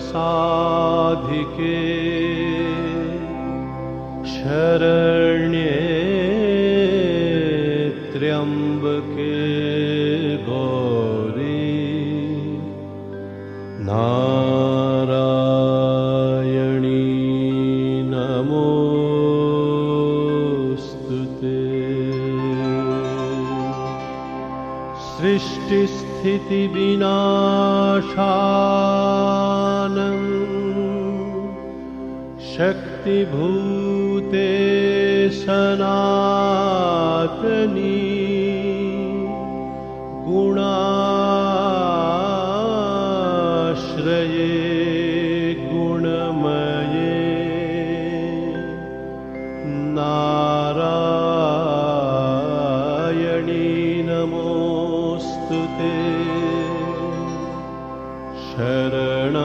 साधिके शरण्ये त्र्यंबके गौरी नारायणी नमोस्तुते। सृष्टिस्थिति विनाशानं शक्तिभूते सनातनी गुणाश्रये गुणमये नारायणी नमोस्तुते। शरणागत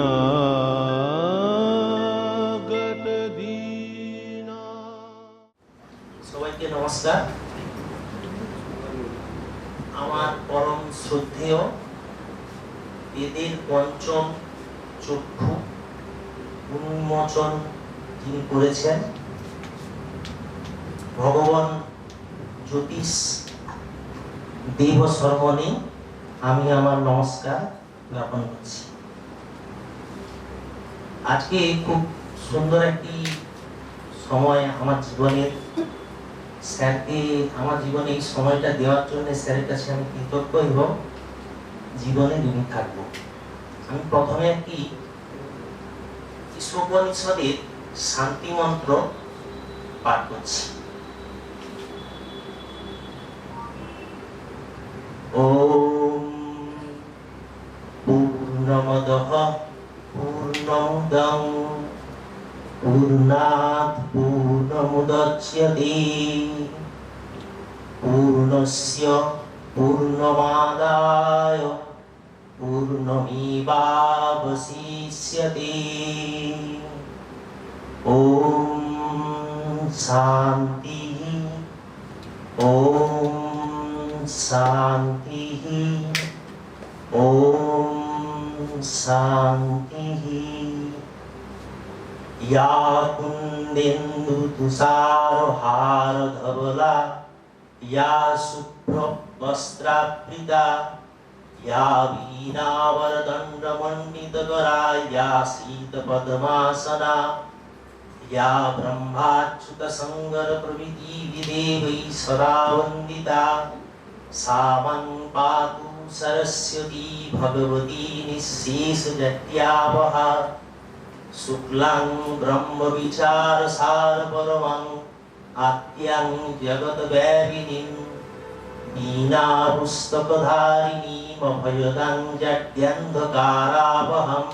दीना। সবাইকে নমস্কার। আমার পরম শ্রদ্ধেয় বেদের পঞ্চম চক্ষু উন্মোচন যিনি করেছেন ভগবান জ্যোতিষ দেব শর্মণে আমি আমার নমস্কার জ্ঞাপন করছি। আজকে খুব সুন্দর একটি সময় আমার জীবনের, স্যারকে আমার জীবনে এই সময়টা দেওয়ার জন্য স্যারের কাছে আমি কৃতজ্ঞ এবং জীবনে ঋণী থাকবো। আমি প্রথমে একটি ঈশোপনিষদের শান্তি মন্ত্র পাঠ করছি। ওম পূর্ণমদঃ পূর্ণমিদং পূর্ণাৎ পূর্ণমুদচ্যতে পূর্ণস্য পূর্ণমাদায় পূর্ণমেবাবশিষ্যতে। ওম শান্তি ওম শান্তি ওম শান্তি। या कुन्देन्दु तुषारहार धवला या शुभ्रवस्त्रावृता या वीणावरदण्डमण्डितकरा या शीतपद्मासना या ब्रह्माच्युतसङ्गर प्रभृति विदेवैः सदा वन्दिता सा मन् पातु सरस्वती भगवती निःशेषजट्यावहा। शुक्लां ब्रह्म विचार सार परमं आद्यां जगत व्यापिनीं वीणा पुस्तकधारिणीं अभयदां जड्यन्धकारावहम्।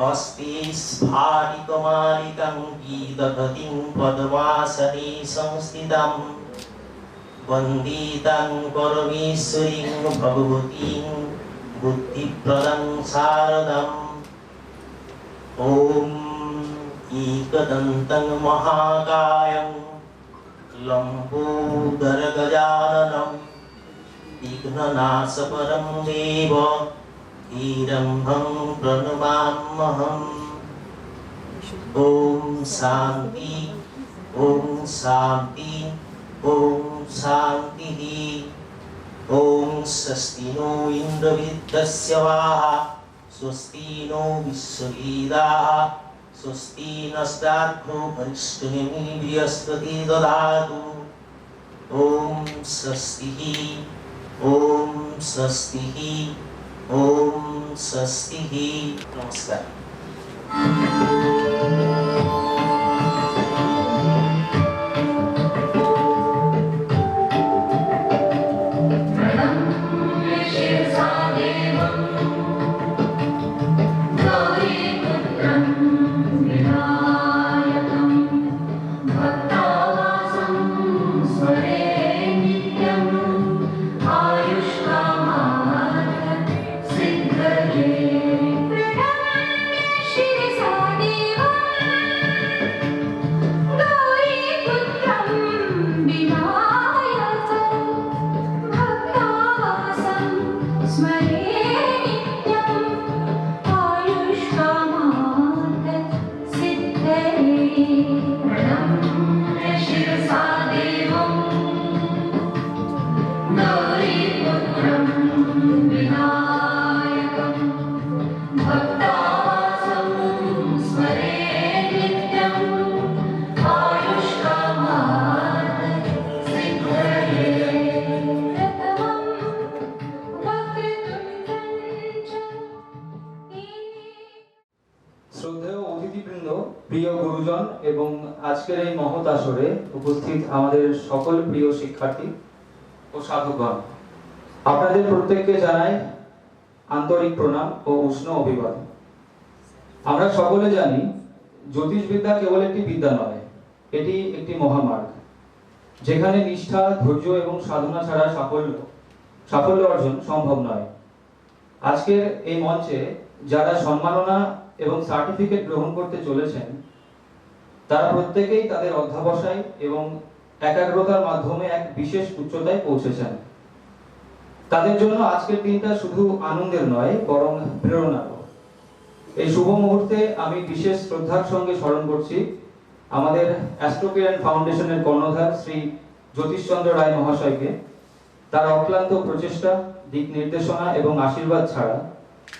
अस्ति स्फाटितमालिकां गीतगतिं पद्मासने संस्थितां वन्दितां परमेश्वरीं भगवतीं बुद्धिप्रदां शारदाम्। ओम एकदन्तं महाकायं लम्बोदरगजाननं विघ्ननाशपरं देव हिरण्यं प्रणमाम्यहम्। ओम शान्ति ओम शान्ति ओम शान्तिः। ओम स्वस्ति नो इन्द्रविद्यस्य वाः स्वस्ति नो विश्ववेदाः स्वस्ति नस्तार्क्ष्यो अरिष्टनेमिः बृहस्पतिः ददातु। ओम स्वस्तिः ओम स्वस्तिः ओम स्वस्तिः। नमस्कार। Shri শ্রদ্ধেয় অতিথিবৃন্দ, প্রিয় গুরুজন এবং আজকের এই মহৎ আসরে উপস্থিত আমাদের সকল প্রিয় শিক্ষার্থী ও সাধকগণ, আপনাদের প্রত্যেককে জানাই আন্তরিক প্রণাম ও উষ্ণ অভিবাদন। আমরা সকলে জানি জ্যোতিষবিদ্যা কেবল একটি বিদ্যা নয়, এটি একটি মহামার্গ, যেখানে নিষ্ঠা, ধৈর্য এবং সাধনা ছাড়া সাফল্য অর্জন সম্ভব নয়। আজকের এই মঞ্চে যারা সম্মাননা এবং সার্টিফিকেট গ্রহণ করতে চলেছেন, তারা প্রত্যেকেই তাদের অধ্যবসায় এবং একাগ্রতার মাধ্যমে এক বিশেষ উচ্চতায় পৌঁছেছেন। তাদের জন্য আজকের দিনটা শুধু আনন্দের নয়, বরং প্রেরণার। এই শুভ মুহূর্তে আমি বিশেষ শ্রদ্ধার সঙ্গে স্মরণ করছি আমাদের অ্যাস্ট্রোকিরণ ফাউন্ডেশনের কর্ণধার শ্রী জ্যোতিষচন্দ্র রায় মহাশয়কে। তার অক্লান্ত প্রচেষ্টা, দিক নির্দেশনা এবং আশীর্বাদ ছাড়া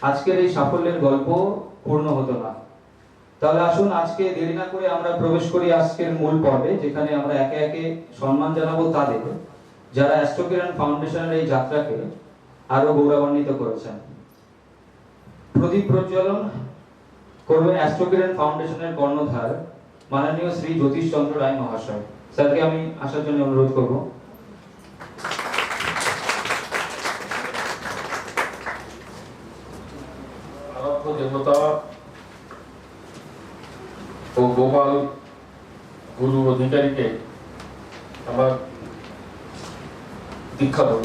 আজকের এই সাফল্যের গল্প পূর্ণ হতো না। তাহলে আসুন আজকে দেরি না করে আমরা প্রবেশ করি আজকের মূল পর্বে, যেখানে আমরা একে একে সম্মান জানাবো তাদের যারা অ্যাস্ট্রোকিরণ ফাউন্ডেশনের এই যাত্রাকে আরো গৌরবান্বিত করেছেন। প্রদীপ প্রজ্বলন করবেন অ্যাস্ট্রোকিরণ ফাউন্ডেশনের কর্ণধার মাননীয় শ্রী জ্যোতিষচন্দ্র রায় মহাশয়। স্যারকে আমি আসার জন্য অনুরোধ করব। আরাধ্য দেবতা ও গোপাল গুরু অধিকারীকে আমার দীক্ষা দেব।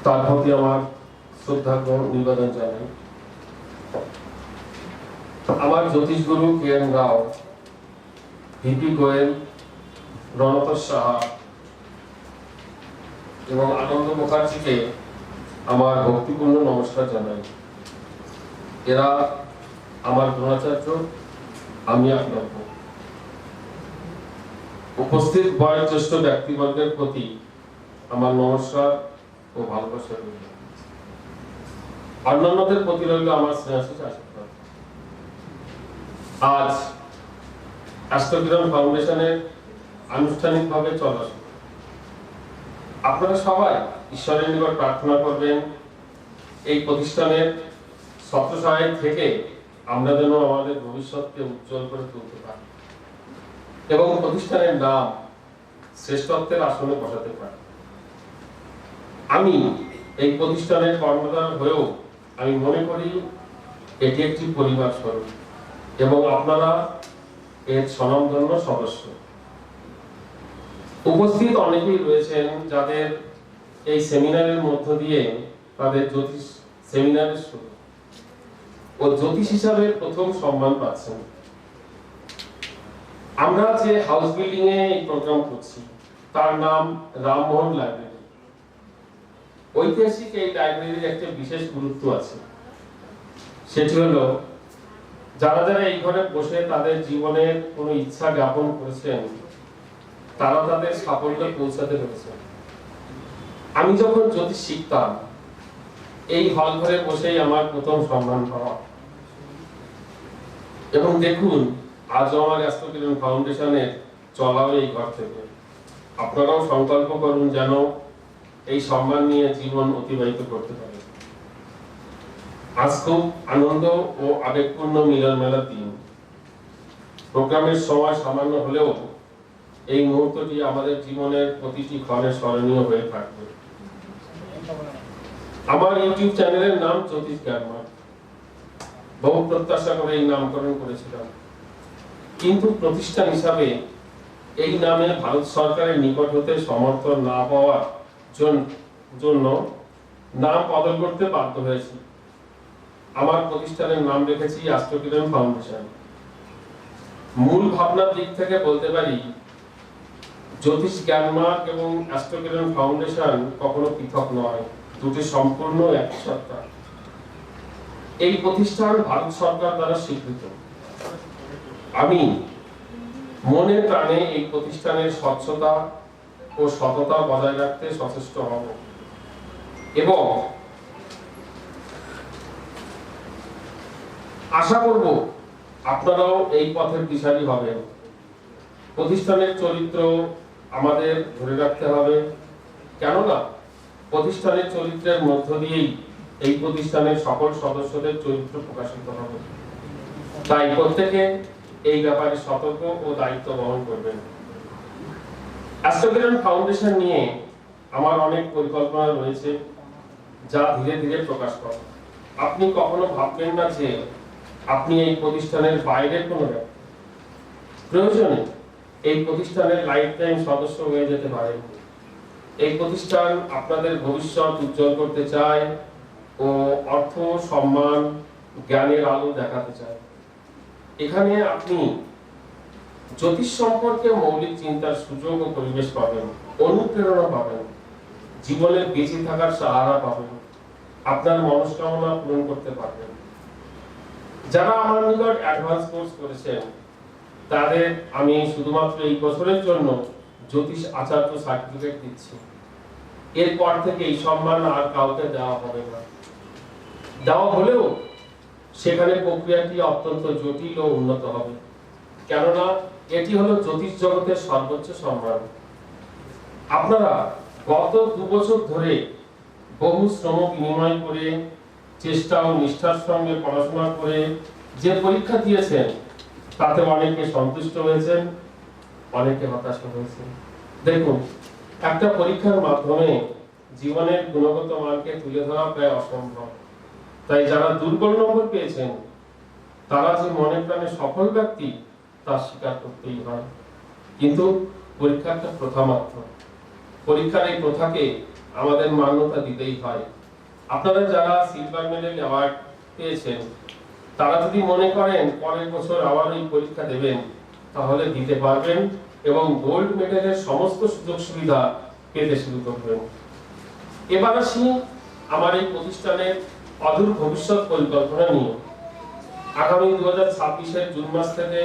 তার প্রতি আমার শ্রদ্ধা নিবেদন জানাই। আমার জ্যোতিষ গুরু কে.এন. রাও, ভিপি গোয়েল, রণতোষ সাহা এবং আনন্দ মুখার্জিকে আমার ভক্তিপূর্ণ নমস্কার জানাই। এরা আমার দ্রোণাচার্য, আমি আপনার। উপস্থিত বয়োজ্যেষ্ঠ ব্যক্তিবর্গের প্রতি আমার নমস্কার ও ভালোবাসা রইল। অন্যান্যদের প্রতি রইল আমার স্নেহাশিস আশীর্বাদ। আজ অ্যাস্ট্রোকিরণ ফাউন্ডেশনের আনুষ্ঠানিকভাবে চলা শুরু। আপনারা সবাই ঈশ্বরের নিকট প্রার্থনা করবেন এই প্রতিষ্ঠানের ছত্রছায়ায় থেকে আমরা যেন আমাদের ভবিষ্যৎকে উজ্জ্বল করে তুলতে পারি এবং প্রতিষ্ঠানের নাম শ্রেষ্ঠত্বের আসনে বসাতে পারি। আমি এই প্রতিষ্ঠানের কর্মধার হয়েও আমি মনে করি এটি একটি পরিবার স্বরূপ এবং আপনারা এর স্বনামধন্য সদস্য। উপস্থিত অনেকেই রয়েছেন যাদের এই সেমিনারের মধ্য দিয়ে তাদের জ্যোতিষ সেমিনারের শুরু ও জ্যোতিষ হিসাবে প্রথম সম্মান পাচ্ছেন। আমরা যে হাউস বিল্ডিং এ এই প্রোগ্রাম করছি তার নাম রামমোহন লাইব্রেরি। ঐতিহাসিক এই লাইব্রেরির একটা বিশেষ গুরুত্ব আছে, সেটি হলো যারা যারা এই ঘরে বসে তাদের জীবনের কোনো ইচ্ছা জ্ঞাপন করেছেন তারা তাদের সাফল্যে পৌঁছাতে পেরেছেন। আমি যখন জ্যোতিষ শিখতাম এই হল ঘরে বসেই আমার প্রথম সম্মান পাওয়া। এবং দেখুন আজও আমার অ্যাস্ট্রোকিরণ ফাউন্ডেশনের চলাও এই ঘর থেকে। আপনারাও সংকল্প করুন যেন এই সম্মান নিয়ে জীবন অতিবাহিত করতে পারে। আজ খুব আনন্দ ও আবেগপূর্ণ মিলন মেলার দিন। প্রোগ্রামের সময় সামান্য হলেও এই মুহূর্তটি আমাদের জীবনের প্রতিটি ক্ষণে স্মরণীয় হয়ে থাকবে। আমার ইউটিউব চ্যানেলের নাম জ্যোতিষ জ্ঞানমার্গ। বহু প্রত্যাশা করে এই নামকরণ করেছিলাম, কিন্তু প্রতিষ্ঠান হিসাবে এই নামে ভারত সরকারের নিকট হতে সমর্থন না পাওয়ার জন্য নাম বদল করতে বাধ্য হয়েছি। আমার প্রতিষ্ঠানের নাম রেখেছি অ্যাস্ট্রোকিরণ ফাউন্ডেশন। মূল ভাবনার দিক থেকে বলতে পারি জ্যোতিষ জ্ঞানমার্গ এবং অ্যাস্ট্রোকিরণ ফাউন্ডেশন কখনো পৃথক নয়, দুটি সম্পূর্ণ এক সত্তা। এই প্রতিষ্ঠান ভারত সরকার দ্বারা স্বীকৃত। আমি মনে প্রাণে এই প্রতিষ্ঠানের স্বচ্ছতা ও সততা বজায় রাখতে সচেষ্ট হব এবং আশা করব আপনারাও এই পথের দিশারি হবেন। প্রতিষ্ঠানের চরিত্র আমাদের ধরে রাখতে হবে, কেননা প্রতিষ্ঠানের চরিত্রের মধ্য দিয়েই এই প্রতিষ্ঠানের সকল সদস্যদের চরিত্র প্রকাশিত হবে। তাই প্রত্যেকে এই ব্যাপারে সতর্ক ও দায়িত্ব বহন করবেন। অ্যাস্ট্রোকিরণ ফাউন্ডেশন নিয়ে আমার অনেক পরিকল্পনা রয়েছে, যা ধীরে ধীরে প্রকাশ পাবে। আপনি কখনো ভাববেন না যে আপনি এই প্রতিষ্ঠানের বাইরের কোনো ব্যক্তি। প্রয়োজনে এই প্রতিষ্ঠানের লাইফ টাইম সদস্য হয়ে যেতে পারেন। এই প্রতিষ্ঠান আপনাদের ভবিষ্যৎ উজ্জ্বল করতে চায় ও অর্থ, সম্মান, জ্ঞানের আলো দেখাতে চায়। এখানে আপনি জ্যোতিষ সম্পর্কে মৌলিক চিন্তার সুযোগ ও পরিবেশ পাবেন, অনুপ্রেরণা পাবেন, জীবনে বেঁচে থাকার সাহারা পাবেন, আপনার মনস্কামনা পূরণ করতে পারবেন। যারা আমার নিকট অ্যাডভান্স কোর্স করেছেন তাদের আমি শুধুমাত্র এই বছরের জন্য জ্যোতিষ আচার্য সার্টিফিকেট দিচ্ছি। এরপর থেকে এই সম্মান আর কাউকে দেওয়া হবে না। দেওয়া হলেও সেখানে প্রক্রিয়াটি অত্যন্ত জটিল ও উন্নত হবে, কেননা এটি হলো জ্যোতিষ জগতের সর্বোচ্চ সম্মান। আপনারা গত 2 বছর ধরে বহু শ্রম বিনিময় করে, চেষ্টা ও নিষ্ঠার সঙ্গে পড়াশোনা করে যে পরীক্ষা দিয়েছেন তাতে অনেকে সন্তুষ্ট হয়েছেন, অনেকে হতাশ হয়েছেন। দেখুন, একটা পরীক্ষার মাধ্যমে জীবনের গুণগত মানকে তুলে ধরা প্রায় অসম্ভব। তাই যারা দুর্বল নম্বর পেয়েছেন তারা যে মনে প্রাণে সফল ব্যক্তি তা স্বীকার করতেই হয়। কিন্তু পরীক্ষা একটা প্রথা মাত্র। পরীক্ষার এই প্রথাকে আমাদের মান্যতা দিতেই হয়। আপনারা যারা সিলভার মেডেল অ্যাওয়ার্ড পেয়েছেন তারা যদি মনে করেন পরের বছর আবার এই পরীক্ষা দেবেন, তাহলে দিতে পারবেন এবং গোল্ড মেডেলের সমস্ত সুযোগ সুবিধা পেতে শুরু করবেন। এবার আসি আমার এই প্রতিষ্ঠানের অদূর ভবিষ্যৎ পরিকল্পনা নিয়ে। আগামী 2026-এর জুন মাস থেকে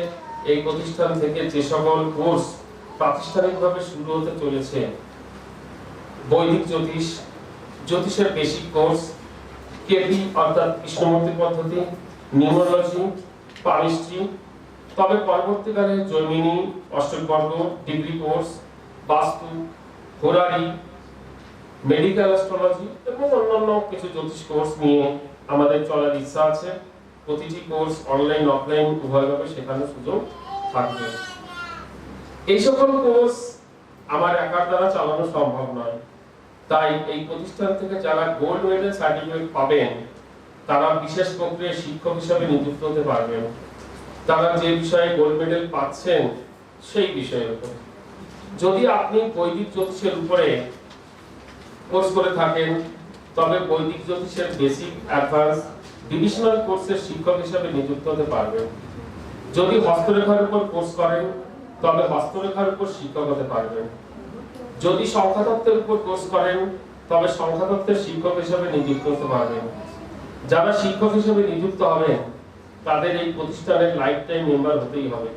এই প্রতিষ্ঠান থেকে যে সকল কোর্স প্রাতিষ্ঠানিকভাবে শুরু হতে চলেছে, বৈদিক জ্যোতিষ, জ্যোতিষের বেসিক কোর্স, কেপি অর্থাৎ কৃষ্ণমূর্তি পদ্ধতি, নিউমোলজি, পামিস্ট্রি, তবে পরবর্তীকালে জৈমিনী, অষ্টকবর্গ, ডিগ্রি কোর্স, বাস্তু, হোরারি, মেডিকেল অ্যাস্ট্রোলজি এবং অন্যান্য কিছু জ্যোতিষ কোর্স নিয়ে আমাদের চলার ইচ্ছা আছে। প্রতিটি কোর্স অনলাইন অফলাইন উভয়ভাবে শেখানোর সুযোগ থাকবে। এই সকল কোর্স আমার একার দ্বারা চালানো সম্ভব নয়। তাই এই প্রতিষ্ঠান থেকে যারা গোল্ড মেডেল সার্টিফিকেট পাবেন তারা বিশেষ প্রক্রিয়ায় শিক্ষক হিসেবে নিযুক্ত হতে পারবেন। তারা যে বিষয়ে গোল্ড মেডেল পাচ্ছেন সেই বিষয়ের উপর। যদি আপনি বৈদিক জ্যোতিষের উপরে কোর্স করে থাকেন তবে বৈদিক জ্যোতিষের বেসিক, অ্যাডভান্স, ডিভিশনাল কোর্সের শিক্ষক হিসেবে নিযুক্ত হতে পারবেন। যদি হস্তরেখার উপর কোর্স করেন তবে হস্তরেখার উপর শিক্ষক হতে পারবেন। যদি সংখ্যাতত্ত্বের উপর কোর্স করেন তবে সংখ্যাতত্ত্বের শিক্ষক হিসেবে নিযুক্ত হতে পারবেন। যারা শিক্ষক হিসেবে নিযুক্ত হবেন তাদের এই প্রতিষ্ঠানের লাইফ টাইম মেম্বার হতেই হবে।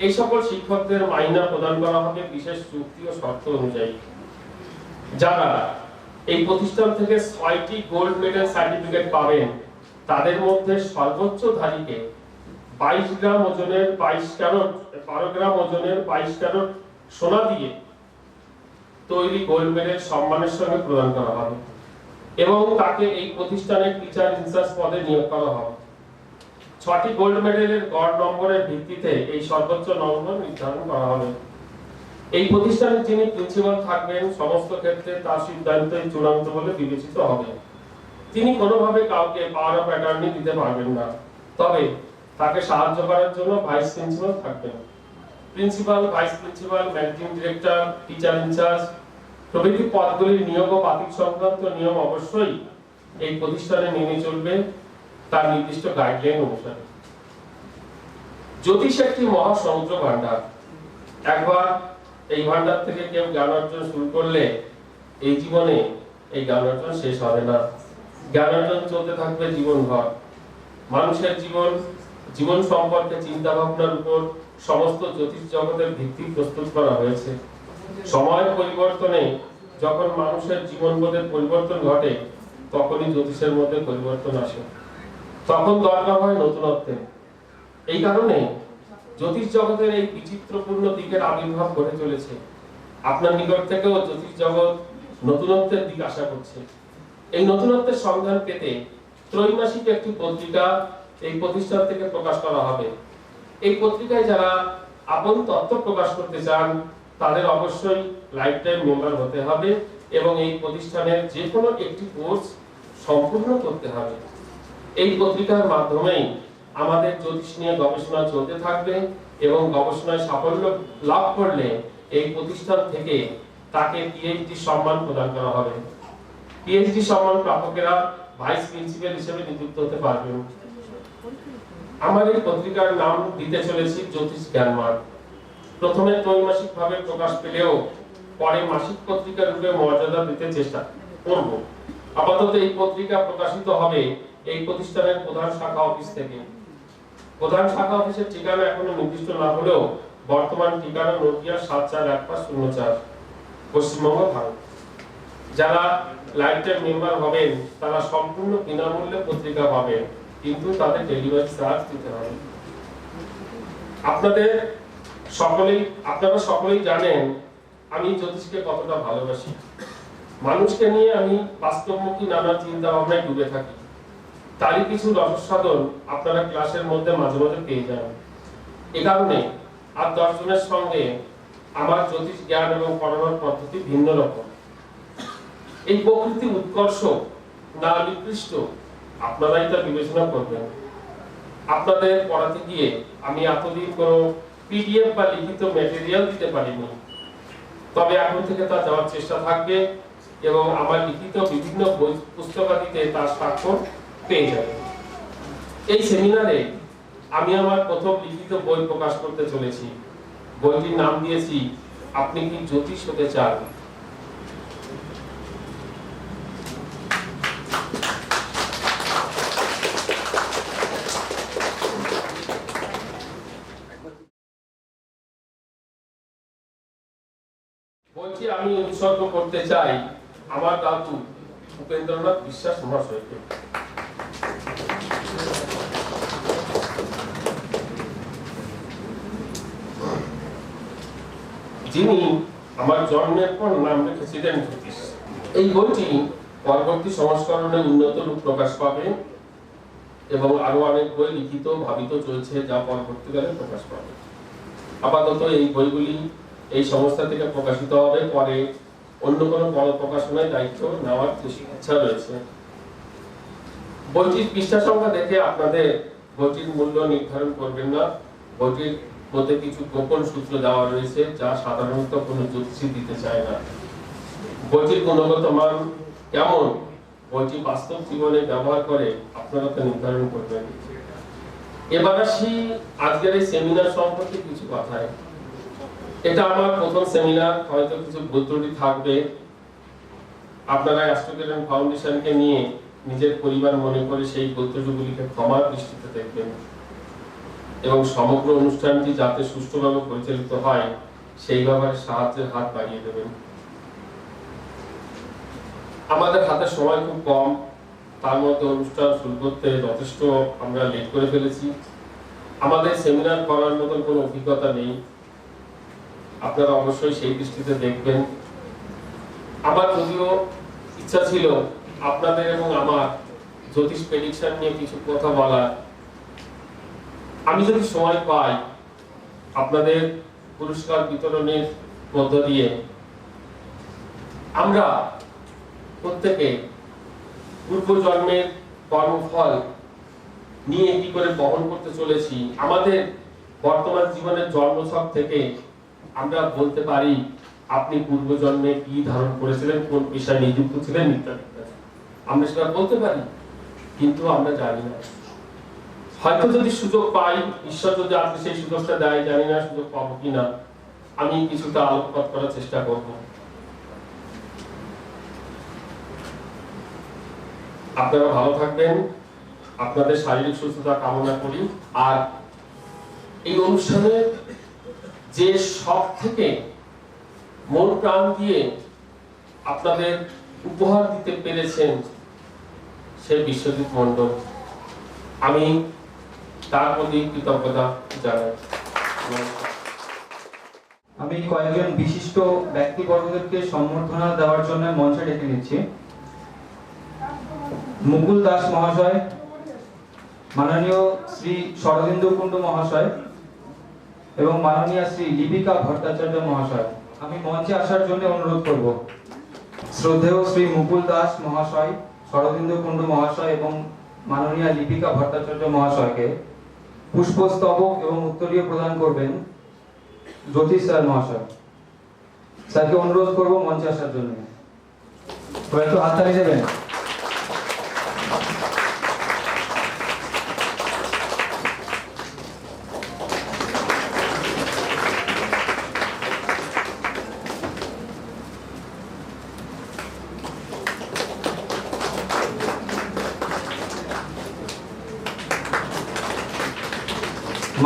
এই সকল শিক্ষকদের মাইনা প্রদান করা হবে বিশেষ চুক্তি ও শর্ত অনুযায়ী। যারা এই প্রতিষ্ঠান থেকে 6টি গোল্ড মেডেল সার্টিফিকেট পাবেন তাদের মধ্যে সর্বোচ্চধারীকে 22 গ্রাম ওজনের 22 ক্যারেট, 12 গ্রাম ওজনের 22 ক্যারেট সোনা দিয়ে তৈরি গোল্ড মেডেল সম্মানের সঙ্গে প্রদান করা হবে এবং তাকে এই প্রতিষ্ঠানের টিচার ইনচার্জ পদে নিয়োগ করা হবে। 6টি গোল্ড মেডেলের গড় নম্বরের ভিত্তিতে এই সর্বোচ্চ নম্বর নির্ধারণ করা হবে। এই প্রতিষ্ঠানের যিনি প্রিন্সিপাল থাকবেন সমস্ত ক্ষেত্রে তার সিদ্ধান্তই চূড়ান্ত বলে বিবেচিত হবে। তিনি কোনোভাবে কাউকে পাওয়ার অফ অ্যাটর্নি দিতে পারবেন না, তবে তাকে সাহায্য করার জন্য ভাইস প্রিন্সিপাল থাকবেন। Principal, vice principal, managing director, teacher in charge প্রভৃতি পদগুলির নিয়োগ ও বাতিল সংক্রান্ত নিয়ম অবশ্যই এই প্রতিষ্ঠানে মেনে চলবে তার নির্দিষ্ট গাইডলাইন অনুসারে। জ্যোতিষ একটি মহা সমুদ্র ভান্ডার। একবার এই ভান্ডার থেকে কেউ জ্ঞান অর্জন শুরু করলে এই জীবনে এই জ্ঞান অর্জন শেষ হবে না। জ্ঞান অর্জন চলতে থাকবে জীবনভর। মানুষের জীবন সম্পর্কে চিন্তা ভাবনার উপর সমস্ত জ্যোতিষ জগতের ভিত্তি প্রস্তুত করা হয়েছে। সময়ের পরিবর্তনে যখন মানুষের জীবনবোধের পরিবর্তন ঘটে তখনই জ্যোতিষের মধ্যে পরিবর্তন আসে, তখন দরকার হয় নতুনত্বের। এই কারণে জ্যোতিষ জগতের এই বিচিত্রপূর্ণ দিকের আবির্ভাব ঘটে চলেছে। আপনার নিকট থেকেও জ্যোতিষ জগৎ নতুনত্বের দিক আশা করছে। এই নতুনত্বের সন্ধান পেতে ত্রৈমাসিক একটি পত্রিকা এই প্রতিষ্ঠান থেকে প্রকাশ করা হবে। এই পত্রিকায় যারা আপন তথ্য প্রকাশ করতে চান তাদের অবশ্যই লাইফ টাইম মেম্বার হতে হবে এবং এই প্রতিষ্ঠানের যে কোনো একটি কোর্স সম্পূর্ণ করতে হবে। এই পত্রিকার মাধ্যমেই আমাদের জ্যোতিষ নিয়ে গবেষণা চলতে থাকবে এবং গবেষণায় সাফল্য লাভ করলে এই প্রতিষ্ঠান থেকে তাকে পিএইচডি সম্মান প্রদান করা হবে। পিএইচডি সম্মান প্রাপকেরা ভাইস প্রিন্সিপাল হিসেবে নিযুক্ত হতে পারবেন। আমার এই পত্রিকার নাম দিতে চলেছি জ্যোতিষ জ্ঞানমার্গ। প্রথমে ত্রৈমাসিক ভাবে প্রকাশ পেলেও পরে মাসিক পত্রিকা রূপে মর্যাদা দিতে চেষ্টা করব। আপাতত এই পত্রিকা প্রকাশিত হবে এই প্রতিষ্ঠানের প্রধান শাখা অফিস থেকে। প্রধান শাখা অফিসের ঠিকানা এখনো নির্দিষ্ট না হলেও বর্তমান ঠিকানা নদিয়া 741504 পশ্চিমবঙ্গ, ভারত। যারা লাইফ টাইম মেম্বার হবেন তারা সম্পূর্ণ বিনামূল্যে পত্রিকা পাবেন, কিন্তু তাদের ডেলিভারি চার্জ দিতে হবে। আপনারা সকলেই জানেন আমি জ্যোতিষকে কতটা ভালোবাসি। মানুষকে নিয়ে আমি বাস্তবমুখী নানা চিন্তা ভাবনায় ডুবে থাকি। তারই কিছু রসসাধন আপনারা ক্লাসের মধ্যে মাঝে মাঝে পেয়ে যান। এ কারণে আর 10 জনের সঙ্গে আমার জ্যোতিষ জ্ঞান এবং পড়ানোর পদ্ধতি ভিন্ন রকম। এই প্রকৃতি উৎকর্ষ না নিকৃষ্ট আপনারাই তা বিবেচনা করবেন। আপনাদের পড়াতে গিয়ে আমি এতদিন কোনো পিডিএফ বা লিখিত ম্যাটেরিয়াল দিতে পারিনি, তবে এখন থেকে তা দেওয়ার চেষ্টা থাকবে এবং আমার লিখিত বিভিন্ন বই পুস্তকাদিতে তার স্বাক্ষর পেয়ে যাবেন। এই সেমিনারে আমি আমার প্রথম লিখিত বই প্রকাশ করতে চলেছি। বইটির নাম দিয়েছি আপনি কি জ্যোতিষ হতে চান। বইটি আমি উৎসর্গ করতে চাই আমার দাদু উপেন্দ্রনাথ বিশ্বাস মহাশয়কে। যিনি আমার জন্মের পর নাম রেখেছিলেন জ্যোতিষ। এই বইটি পরবর্তী সংস্করণে উন্নত রূপ প্রকাশ পাবে এবং আরো অনেক বই লিখিত ভাবিত চলছে যা পরবর্তীকালে প্রকাশ পাবে। আপাতত এই বইগুলি এই সংস্থা থেকে প্রকাশিত হবে, পরে অন্য কোনো বড় প্রকাশনায় দায়িত্ব নেওয়ার ইচ্ছা রয়েছে। বইটির পৃষ্ঠা সংখ্যা দেখে আপনাদের বইটির মূল্য নির্ধারণ করবেন না। বইটির মধ্যে কিছু গোপন সূত্র দেওয়া রয়েছে যা সাধারণত কোনো জ্যোতিষী দিতে চায় না। বইটির গুণগত মান কেমন বইটি বাস্তব জীবনে ব্যবহার করে আপনারা তা নির্ধারণ করবেন। এবার আসি আজকের এই সেমিনার সম্পর্কে কিছু কথায়। এটা আমার প্রথম সেমিনার, হয়তো কিছু ভুল ত্রুটি থাকবে। আপনারা অ্যাস্ট্রোকিরণ ফাউন্ডেশনকে নিয়ে নিজের পরিবার মনে করে সেই ভুল ত্রুটিগুলিকে ক্ষমার দৃষ্টিতে দেখবেন এবং সমগ্র অনুষ্ঠানটি যাতে সুষ্ঠুভাবে পরিচালিত হয় সেই ব্যাপারে সাহায্যের হাত বাড়িয়ে দেবেন। আমাদের হাতে সময় খুব কম, তার মধ্যে অনুষ্ঠান শুরু করতে যথেষ্ট আমরা লেট করে ফেলেছি। আমাদের সেমিনার করার মতন কোনো অভিজ্ঞতা নেই, আপনারা অবশ্যই সেই দৃষ্টিতে দেখবেন। আমার যদিও ইচ্ছা ছিল আপনাদের এবং আমার জ্যোতিষ প্রেডিকশন নিয়ে কিছু কথা বলার। আমি যদি সময় পাই আপনাদের পুরস্কার বিতরণের মধ্য দিয়ে আমরা প্রত্যেকে পূর্বজন্মের কর্মফল নিয়ে কি করে বহন করতে চলেছি, আমাদের বর্তমান জীবনের জন্মছক থেকে আমরা বলতে পারি আপনি পূর্বজন্মে কি ধারণ করেছিলেন, কোন পেশায় নিযুক্ত ছিলেন ইত্যাদি। আমরা সেটা বলতে পারি, কিন্তু আমরা জানি না। হয়তো যদি সুযোগ পাই, ঈশ্বর যদি আজকে সেই সুযোগটা দেয়, জানি না সুযোগ পাবো কিনা, আমি কিছুটা আলোকপাত করার চেষ্টা করব। আপনারা ভালো থাকবেন, আপনাদের শারীরিক সুস্থতা কামনা করি। আর এই অনুষ্ঠানে যে সব থেকে মন প্রাণ দিয়ে আপনাদের উপহার দিতে পেরেছেন সে বিশ্বজিৎ মণ্ডল, আমি তার প্রতি কৃতজ্ঞতা জানাই। আমি কয়েকজন বিশিষ্ট ব্যক্তিবর্গদেরকে সম্বর্ধনা দেওয়ার জন্য মঞ্চে ডেকে নিচ্ছি। মুকুল দাস মহাশয়, মাননীয় শ্রী শরদিন্দু কুণ্ডু মহাশয় এবং মাননীয় শ্রী লিপিকা ভট্টাচার্য মহাশয়, আমি মঞ্চে আসার জন্য অনুরোধ করব। শ্রদ্ধেয় শ্রী মুকুল দাস মহাশয়, শরদিন্দু কুণ্ডু মহাশয় এবং মাননীয় লিপিকা ভট্টাচার্য মহাশয়কে পুষ্পস্তবক এবং উত্তরীয় প্রদান করবেন জ্যোতিষ স্যার মহাশয়। স্যারকে অনুরোধ করব মঞ্চে আসার জন্য। তো একটু হাততালি দেবেন।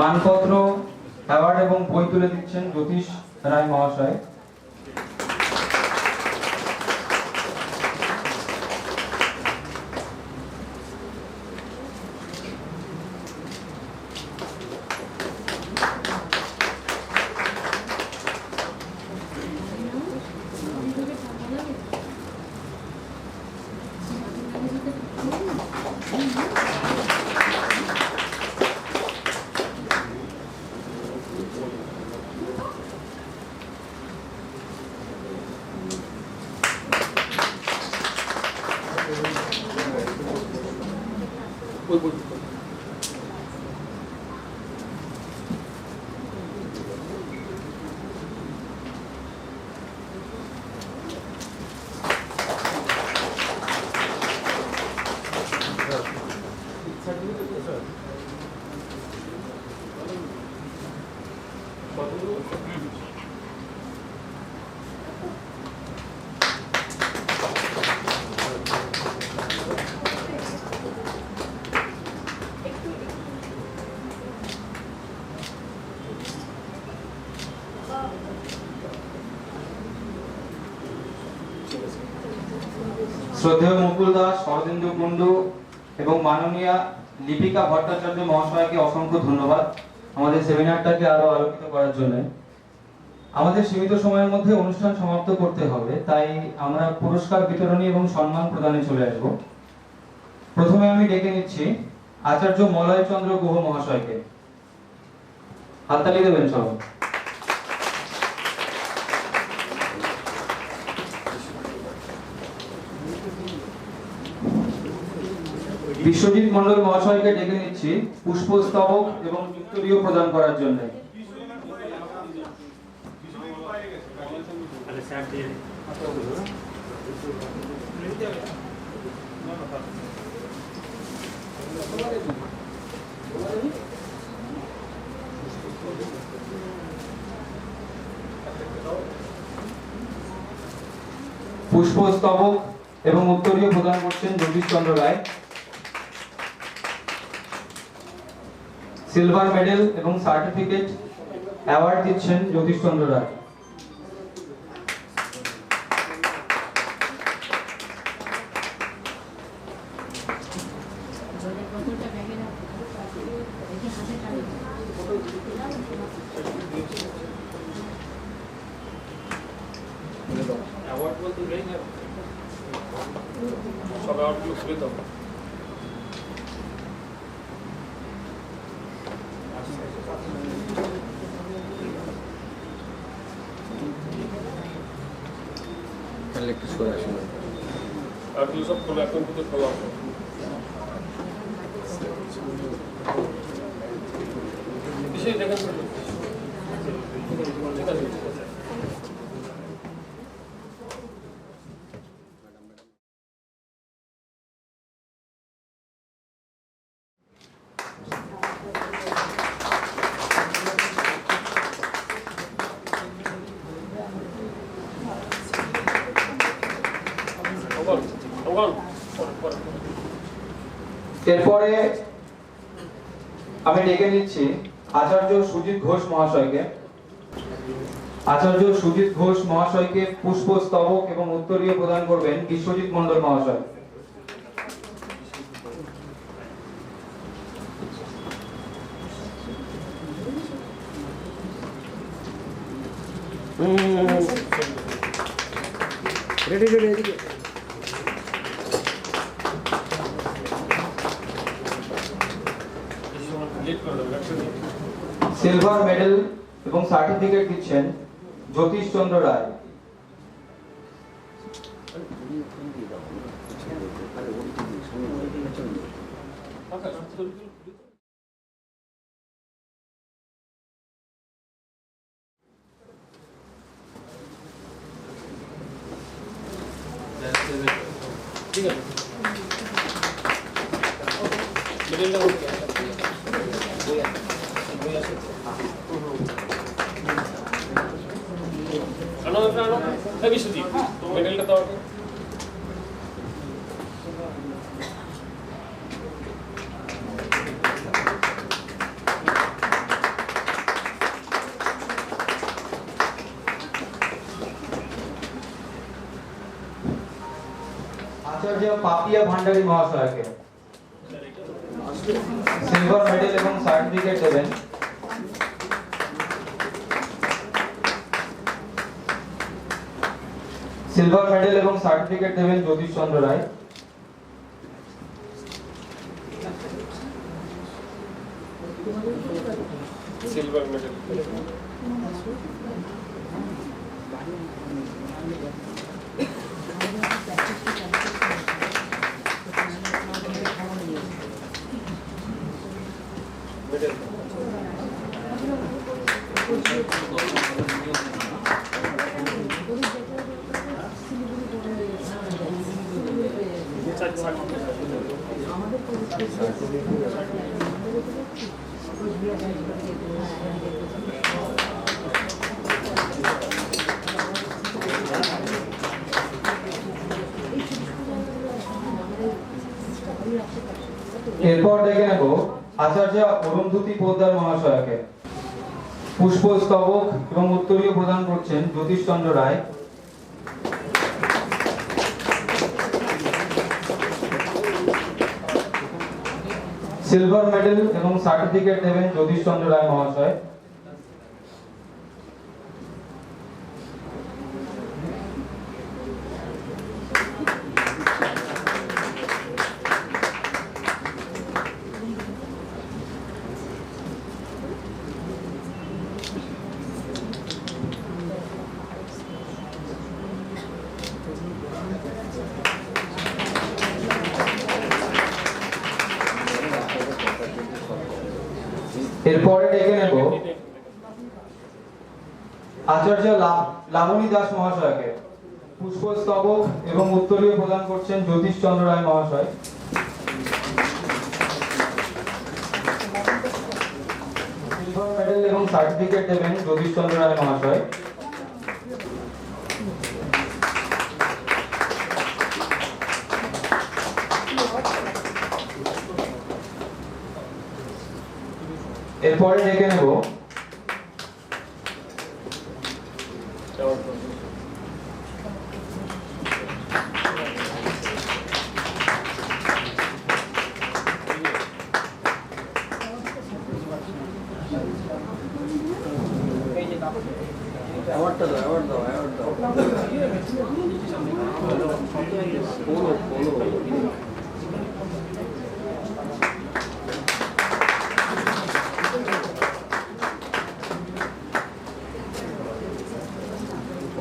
মানপত্র, অ্যাওয়ার্ড এবং বই তুলে দিচ্ছেন জ্যোতিষ রায় মহাশয়। শ্রদ্ধেয় মুকুল দাস, শরদিন্দু কুণ্ডু এবং মাননীয় লিপিকা ভট্টাচার্য মহাশয়কে অসংখ্য ধন্যবাদ আমাদের সেমিনারটাকে আরো আলোকিত করার জন্য। আমাদের সীমিত সময়ের মধ্যে অনুষ্ঠান সমাপ্ত করতে হবে, তাই আমরা পুরস্কার বিতরণী এবং সম্মান প্রদানে চলে আসব। প্রথমে আমি ডেকে নিচ্ছি আচার্য মলয় চন্দ্র গুহ মহাশয়কে। হাততালি দেবেন সবাই। বিশ্বজিৎ মন্ডল মহাশয়কে ডেকে নিচ্ছি পুষ্পস্তবক এবং উত্তরীয় প্রদান করার জন্য। পুষ্পস্তবক এবং উত্তরীয় প্রদান করছেন জ্যোতিষ চন্দ্র রায়। সিলভার মেডেল এবং সার্টিফিকেট অ্যাওয়ার্ড দিচ্ছেন জ্যোতিষ চন্দ্র রায়। অ্যাওয়ার্ড বলতে নেই না, সব অ্যাওয়ার্ডগুলো খুলে দাও। অ্যাওয়ার্ডগুলো সব খোলা, এখন থেকে খোলা হবে। বিষয় দেখেন ঠিক আছে। এরপরে আমি ডেকে নিচ্ছি আচার্য সুজিত ঘোষ মহাশয়কে। আচার্য সুজিত ঘোষ মহাশয়কে পুষ্পস্তবক এবং উত্তরীয় প্রদান করবেন বিশ্বজিৎ মন্ডল মহাশয়। রেডি রেডি লেট করে দেবো একসাথে। সিলভার মেডেল এবং সার্টিফিকেট দিচ্ছেন জ্যোতিষ চন্দ্র রায়। ঠিক আছে মেডেলটা কোথায়? আনো আনো এই বিশ্বজিৎ মেডেলটা দাও। আচার্য পাপিয়া ভান্ডারী মহাশয়কে সিলভার মেডেল এবং সার্টিফিকেট দেবেন সিলভার মেডেল এবং সার্টিফিকেট দেবেন জ্যোতিষ চন্দ্র রায়। সিলভার মেডেল মেডেল এরপর ডেকে নেব আচার্য অরুন্ধতী পোদ্দার মহাশয়কে। পুষ্পস্তবক এবং উত্তরীয় প্রদান করছেন জ্যোতিষ চন্দ্র রায়। সিলভার মেডেল এবং সার্টিফিকেট দেবেন জ্যোতিষ চন্দ্র রায় মহাশয়। এরপরে ডেকে নেব আচার্য লাবণী দাস মহাশয়কে। পুষ্পস্তবক এবং উত্তরীয় প্রদান করছেন জ্যোতিষ চন্দ্র রায় মহাশয়। সিলভার মেডেল এবং সার্টিফিকেট দেবেন জ্যোতিষ চন্দ্র রায় মহাশয়। এরপরে ডেকে নেব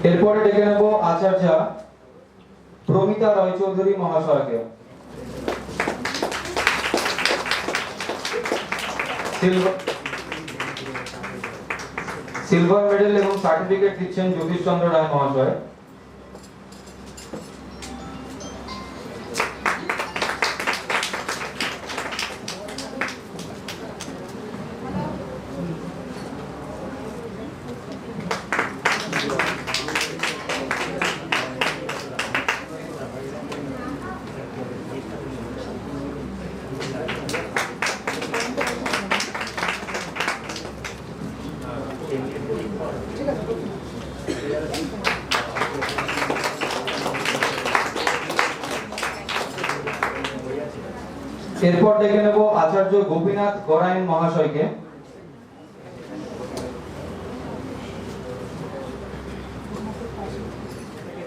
এরপরে ডেকে নেব আচার্য প্রমিতা রয় চৌধুরী মহাশয়কে। সিলভার মেডেল এবং সার্টিফিকেট দিচ্ছেন জ্যোতিষ চন্দ্র রায় মহাশয়। এরপর ডেকে নেব আচার্য গোপীনাথ গড়াইন মহাশয়কে।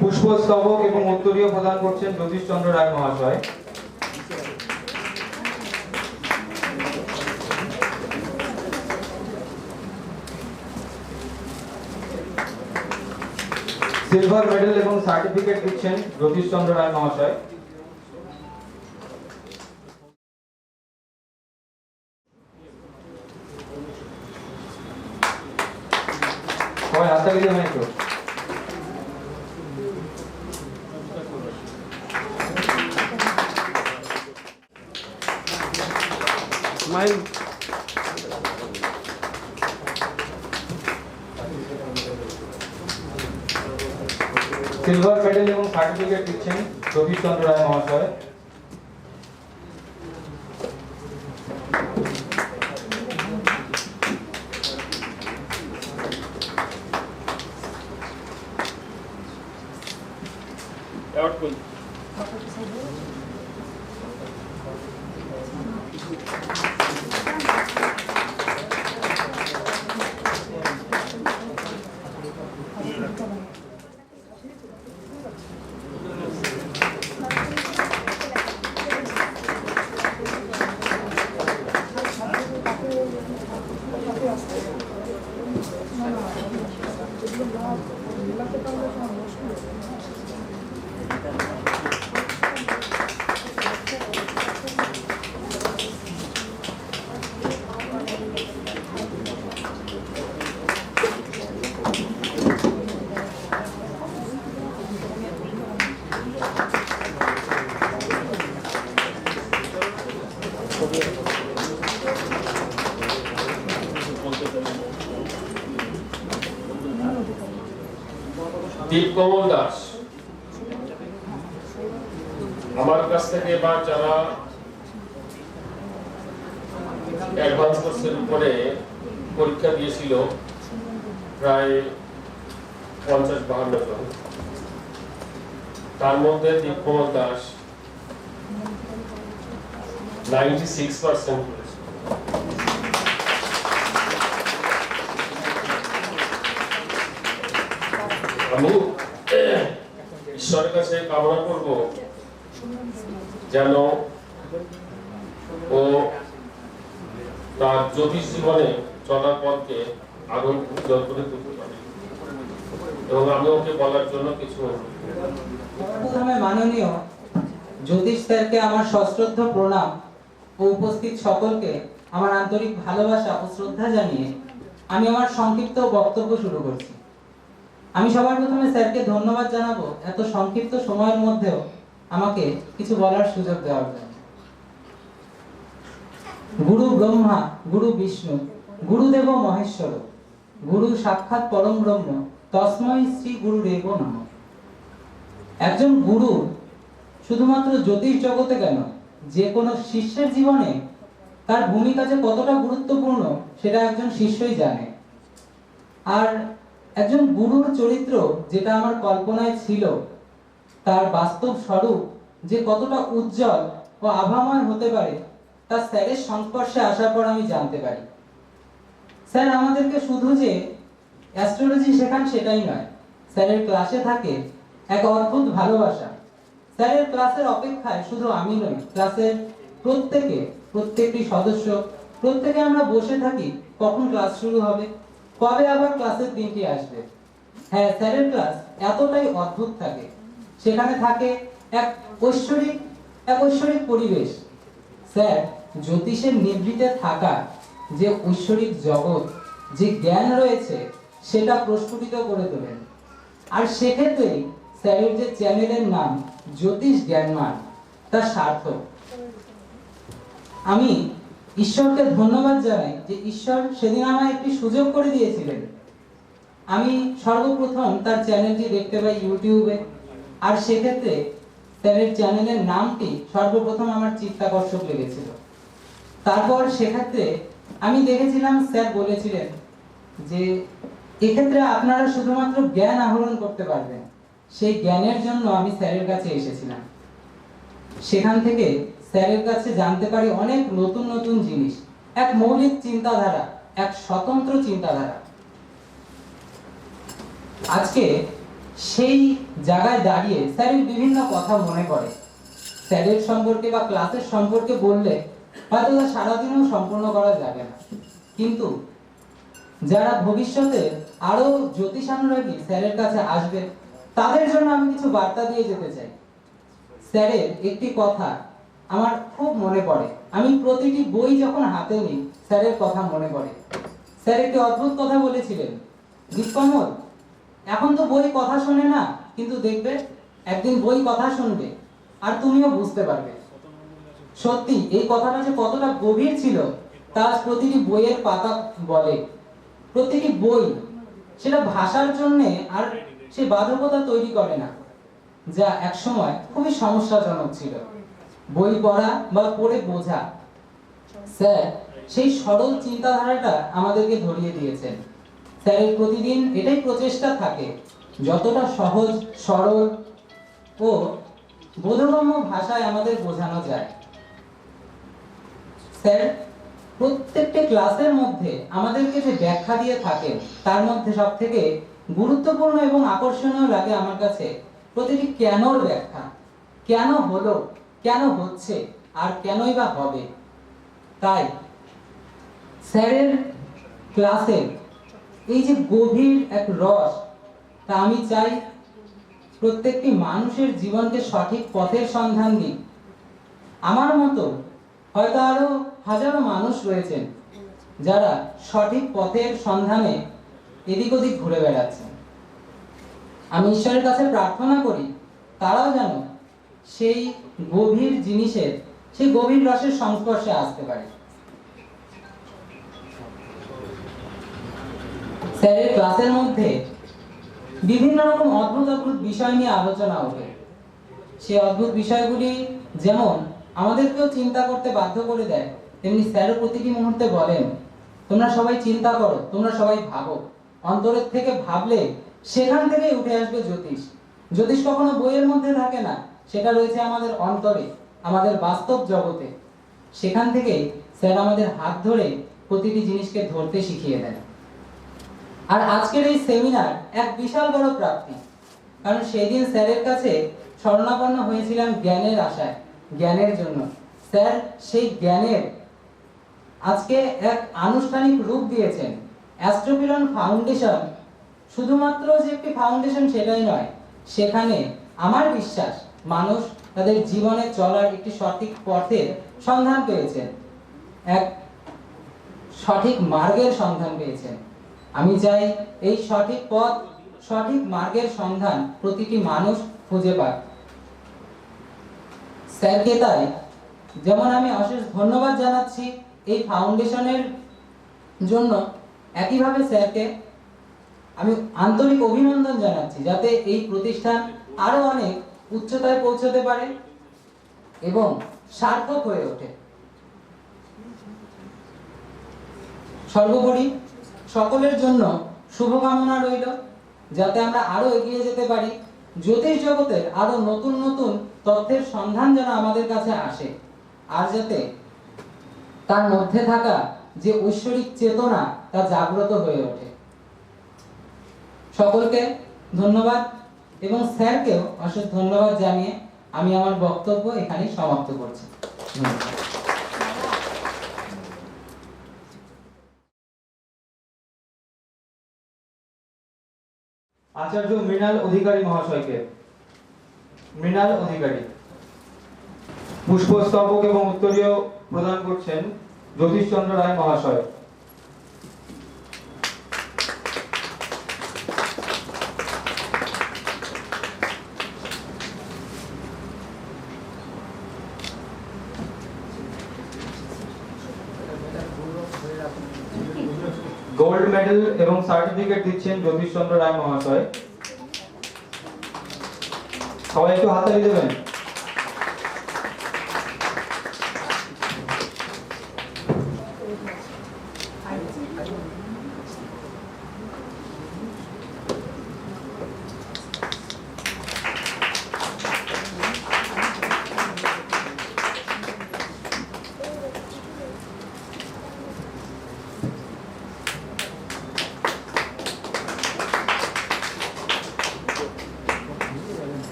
পুষ্পস্তবক এবং উত্তরীয় প্রদান করছেন জ্যোতিষ চন্দ্র রায় মহাশয়। সিলভার মেডেল এবং সার্টিফিকেট দিচ্ছেন জ্যোতিষ চন্দ্র রায় মহাশয়। সবাই হাততালি দিয়ে একটু। স্মাইল। সিলভার মেডেল এবং সার্টিফিকেট দিচ্ছেন জ্যোতিষ চন্দ্র রায় মহাশয়। অ্যাওয়ার্ড কই? দীপকমল দাস আমার কাছ থেকে এবার যারা অ্যাডভান্স কোর্সের উপরে পরীক্ষা দিয়েছিল প্রায় 50-52 জন, তার মধ্যে দীপকমল দাস 96% করেছে। আমি ঈশ্বরের কাছে কামনা করব যেন ও তার জ্যোতিষ জীবনে চলার পথকে আরো উজ্জ্বল করে তুলতে পারে, এবং আমি ওকে বলার জন্য কিছু অনুরোধ করব। প্রথমে মাননীয় জ্যোতিষ স্যারকে আমার সশ্রদ্ধ প্রণাম ও উপস্থিত সকলকে আমার আন্তরিক ভালোবাসা ও শ্রদ্ধা জানিয়ে আমি আমার সংক্ষিপ্ত বক্তব্য শুরু করছি। আমি সবার প্রথমে স্যারকে ধন্যবাদ জানাবো এত সংক্ষিপ্ত সময়ের মধ্যেও আমাকে কিছু বলার সুযোগ দেওয়ার জন্য। গুরু ব্রহ্মা, গুরু বিষ্ণু, গুরুদেব মহেশ্বর, গুরু সাক্ষাৎ পরম ব্রহ্ম, তস্মৈ শ্রী গুরুদেব নমঃ। একজন গুরু শুধুমাত্র জ্যোতিষ জগতে কেন, যে কোনো শিষ্যের জীবনে তার ভূমিকা যে কতটা গুরুত্বপূর্ণ সেটা একজন শিষ্যই জানে। আর একজন গুরুর চরিত্র যেটা আমার কল্পনায় ছিল, তার বাস্তব স্বরূপ যে কতটা উজ্জ্বল ও আভাময় হতে পারে তা স্যারের সংস্পর্শে আসার পর আমি জানতে পারি। স্যার আমাদেরকে শুধু যে অ্যাস্ট্রোলজি শেখান সেটাই নয়, স্যারের ক্লাসে থাকে এক অদ্ভুত ভালোবাসা। স্যারের ক্লাসের অপেক্ষায় শুধু আমি নই, ক্লাসের প্রত্যেকটি সদস্য প্রত্যেকে আমরা বসে থাকি কখন ক্লাস শুরু হবে, কবে আবার ক্লাসের দিনটি আসবে। হ্যাঁ, স্যারের ক্লাস এতটাই অদ্ভুত থাকে, সেখানে থাকে এক ঐশ্বরিক পরিবেশ। স্যার জ্যোতিষের নিভৃতে থাকা যে ঐশ্বরিক জগৎ, যে জ্ঞান রয়েছে সেটা প্রস্ফুটিত করে তোলেন। আর সেক্ষেত্রেই স্যারের যে চ্যানেলের নাম জ্যোতিষ জ্ঞানমান, তা সার্থক। আমি ঈশ্বরকে ধন্যবাদ জানাই যে ঈশ্বর সেদিন আমায় একটি সুযোগ করে দিয়েছিলেন। আমি সর্বপ্রথম তার চ্যানেলটি দেখতে পাই ইউটিউবে, আর সেক্ষেত্রে স্যারের চ্যানেলের নামটি সর্বপ্রথম আমার চিত্তাকর্ষক লেগেছিল। তারপর সেক্ষেত্রে আমি দেখেছিলাম স্যার বলেছিলেন যে এক্ষেত্রে আপনারা শুধুমাত্র জ্ঞান আহরণ করতে পারবেন। সেই জ্ঞানের জন্য আমি স্যারের কাছে এসেছিলাম। সেখান থেকে স্যারের কাছে জানতে পারি অনেক নতুন নতুন জিনিস, এক মৌলিক চিন্তাধারা, এক স্বতন্ত্র চিন্তাধারা। আজকে সেই জায়গায় দাঁড়িয়ে স্যারের বিভিন্ন কথা মনে পড়ে। স্যারের সম্পর্কে বা ক্লাসের সম্পর্কে বললে হয়তো তা সারাদিনও সম্পূর্ণ করা যাবে না, কিন্তু যারা ভবিষ্যতে আরো জ্যোতিষানুরাগী স্যারের কাছে আসবে তাদের জন্য আমি কিছু বার্তা দিয়ে যেতে চাই। স্যারের একটি কথা আমার খুব মনে পড়ে। আমি প্রতিটি বই যখন হাতে নিই স্যারের কথা মনে পড়ে। স্যার একটি অদ্ভুত কথা বলেছিলেন, দীপকমল, এখন তো বই কথা শোনে না, কিন্তু দেখবে একদিন বই কথা শুনবে আর তুমিও বুঝতে পারবে। সত্যি এই কথাটা যে কতটা গভীর ছিল তা আজ প্রতিটি বইয়ের পাতা বলে। প্রতিটি বই সেটা ভাষার জন্য আর সে বাধকতা তৈরি করে না, যা একসময় খুবই সমস্যাজনক ছিল। বই পড়া বা পড়ে বোঝা, স্যার সেই সরল চিন্তাধারাটা আমাদেরকে ধরিয়ে দিয়েছেন। স্যারের প্রতিদিন এটাই প্রচেষ্টা থাকে যতটা সহজ সরল ও বোধগম্য ভাষায় আমাদের বোঝানো যায়। স্যার প্রত্যেকটা ক্লাসের মধ্যে আমাদেরকে যে ব্যাখ্যা দিয়ে থাকেন তার মধ্যে সবথেকে গুরুত্বপূর্ণ এবং আকর্ষণীয় লাগে আমার কাছে প্রতিটি কেনর ব্যাখ্যা। কেন হলো, কেন হচ্ছে, আর কেনই বা হবে। তাই স্যারের ক্লাসে এই যে গভীর এক রস, তা আমি চাই প্রত্যেকটি মানুষের জীবনকে সঠিক পথের সন্ধান দিক। আমার মতো হয়তো আরো হাজারো মানুষ রয়েছেন যারা সঠিক পথের সন্ধানে এদিক ওদিক ঘুরে বেড়াচ্ছেন। আমি ঈশ্বরের কাছে প্রার্থনা করি তারাও যেন সেই গভীর জিনিসের, সেই গভীর রসের সংস্পর্শে আসতে পারে। স্যারের ক্লাসের মধ্যে বিভিন্ন রকম অদ্ভুত অদ্ভুত বিষয় নিয়ে আলোচনা ওঠে। সেই অদ্ভুত বিষয়গুলি যেমন আমাদেরকেও চিন্তা করতে বাধ্য করে দেয়, তেমনি স্যারও প্রতিটি মুহূর্তে বলেন, তোমরা সবাই চিন্তা করো, তোমরা সবাই ভাবো। অন্তরের থেকে ভাবলে সেখান থেকেই উঠে আসবে জ্যোতিষ। জ্যোতিষ কখনো বইয়ের মধ্যে থাকে না, সেটা রয়েছে আমাদের অন্তরে, আমাদের বাস্তব জগতে। সেখান থেকেই স্যার আমাদের হাত ধরে প্রতিটি জিনিসকে ধরতে শিখিয়ে দেন। আর আজকের এই সেমিনার এক বিশাল বড় প্রাপ্তি, কারণ সেই দিন স্যারের কাছে শরণাপন্ন হয়েছিলাম জ্ঞানের আশায়, জ্ঞানের জন্য। স্যার সেই জ্ঞানের আজকে এক আনুষ্ঠানিক রূপ দিয়েছেন। অ্যাস্ট্রোপিলন ফাউন্ডেশন শুধুমাত্র যে একটি ফাউন্ডেশন সেটাই নয়, সেখানে আমার বিশ্বাস মানুষ তাদের জীবনে চলার একটি সঠিক পথের সন্ধান পেয়েছেন, এক সঠিক মার্গের সন্ধান পেয়েছেন। আমি চাই এই সঠিক পথ, সঠিক মার্গের সন্ধান প্রতিটি মানুষ খুঁজে পাক। স্যারকে তাই যেমন আমি অশেষ ধন্যবাদ জানাচ্ছি এই ফাউন্ডেশনের জন্য, একইভাবে স্যারকে আমি আন্তরিক অভিনন্দন জানাচ্ছি যাতে এই প্রতিষ্ঠান আরো অনেক উচ্চতায় পৌঁছতে পারে এবং সার্থক হয়ে ওঠে। সর্বোপরি সকলের জন্য শুভকামনা রইল, যাতে আমরা আরো এগিয়ে যেতে পারি। জ্যোতিষ জগতের আরো নতুন নতুন তথ্যের সন্ধান যেন আমাদের কাছে আসে, আর যাতে তার মধ্যে থাকা যে ঐশ্বরিক চেতনা তা জাগ্রত হয়ে ওঠে। সকলকে ধন্যবাদ এবং স্যারকেও অশেষ ধন্যবাদ জানিয়ে আমি আমার বক্তব্য এখানে সমাপ্ত করছি। আচার্য মৃণাল অধিকারী মহাশয়কে। মৃণাল অধিকারী পুষ্পস্তবক এবং উত্তরীয় প্রদান করছেন জ্যোতিষচন্দ্র রায় মহাশয়। গোল্ড মেডেল এবং সার্টিফিকেট দিচ্ছেন জ্যোতিষচন্দ্র রায় মহাশয়। সবাই একটু হাততালি দেবেন।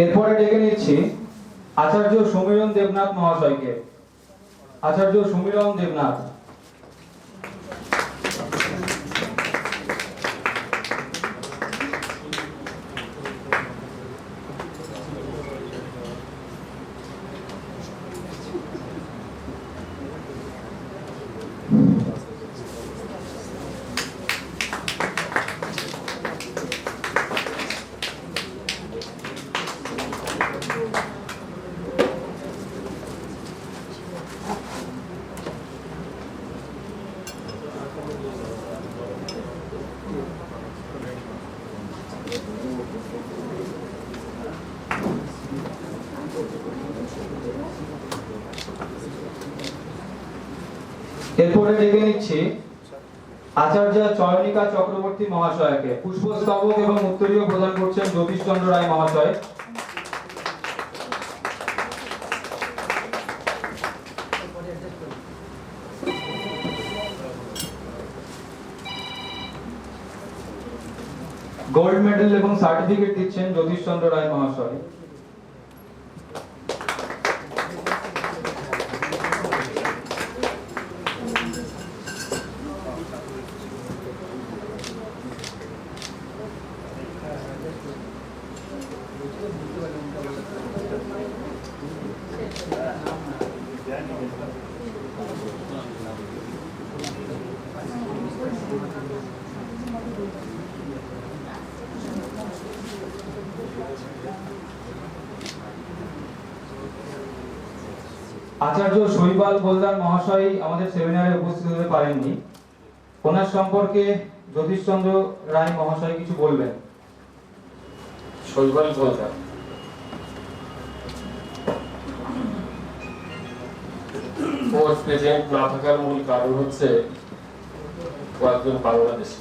এরপরে ডেকে নিচ্ছি আচার্য সমীরণ দেবনাথ মহাশয়কে। আচার্য সমীরণ দেবনাথ। এরপরে ডেকে নিচ্ছি আচার্য চয়নিকা চক্রবর্তী মহাশয়কে। পুষ্পস্তবক এবং উত্তরীয় প্রদান করছেন জ্যোতিষ চন্দ্র রায় মহাশয়। গোল্ড মেডেল এবং সার্টিফিকেট দিচ্ছেন জ্যোতিষ চন্দ্র রায় মহাশয়। আচার্য শৈবাল গোলদার মহাশয় আমাদের সেমিনারে উপস্থিত হতে পারেননি। ওনার সম্পর্কে জ্যোতিষচন্দ্র রায় মহাশয় কিছু বলবেন। শৈবাল গোলদার ওর প্রেজেন্ট না থাকার মূল কারণ হচ্ছে ও একজন বাংলাদেশী।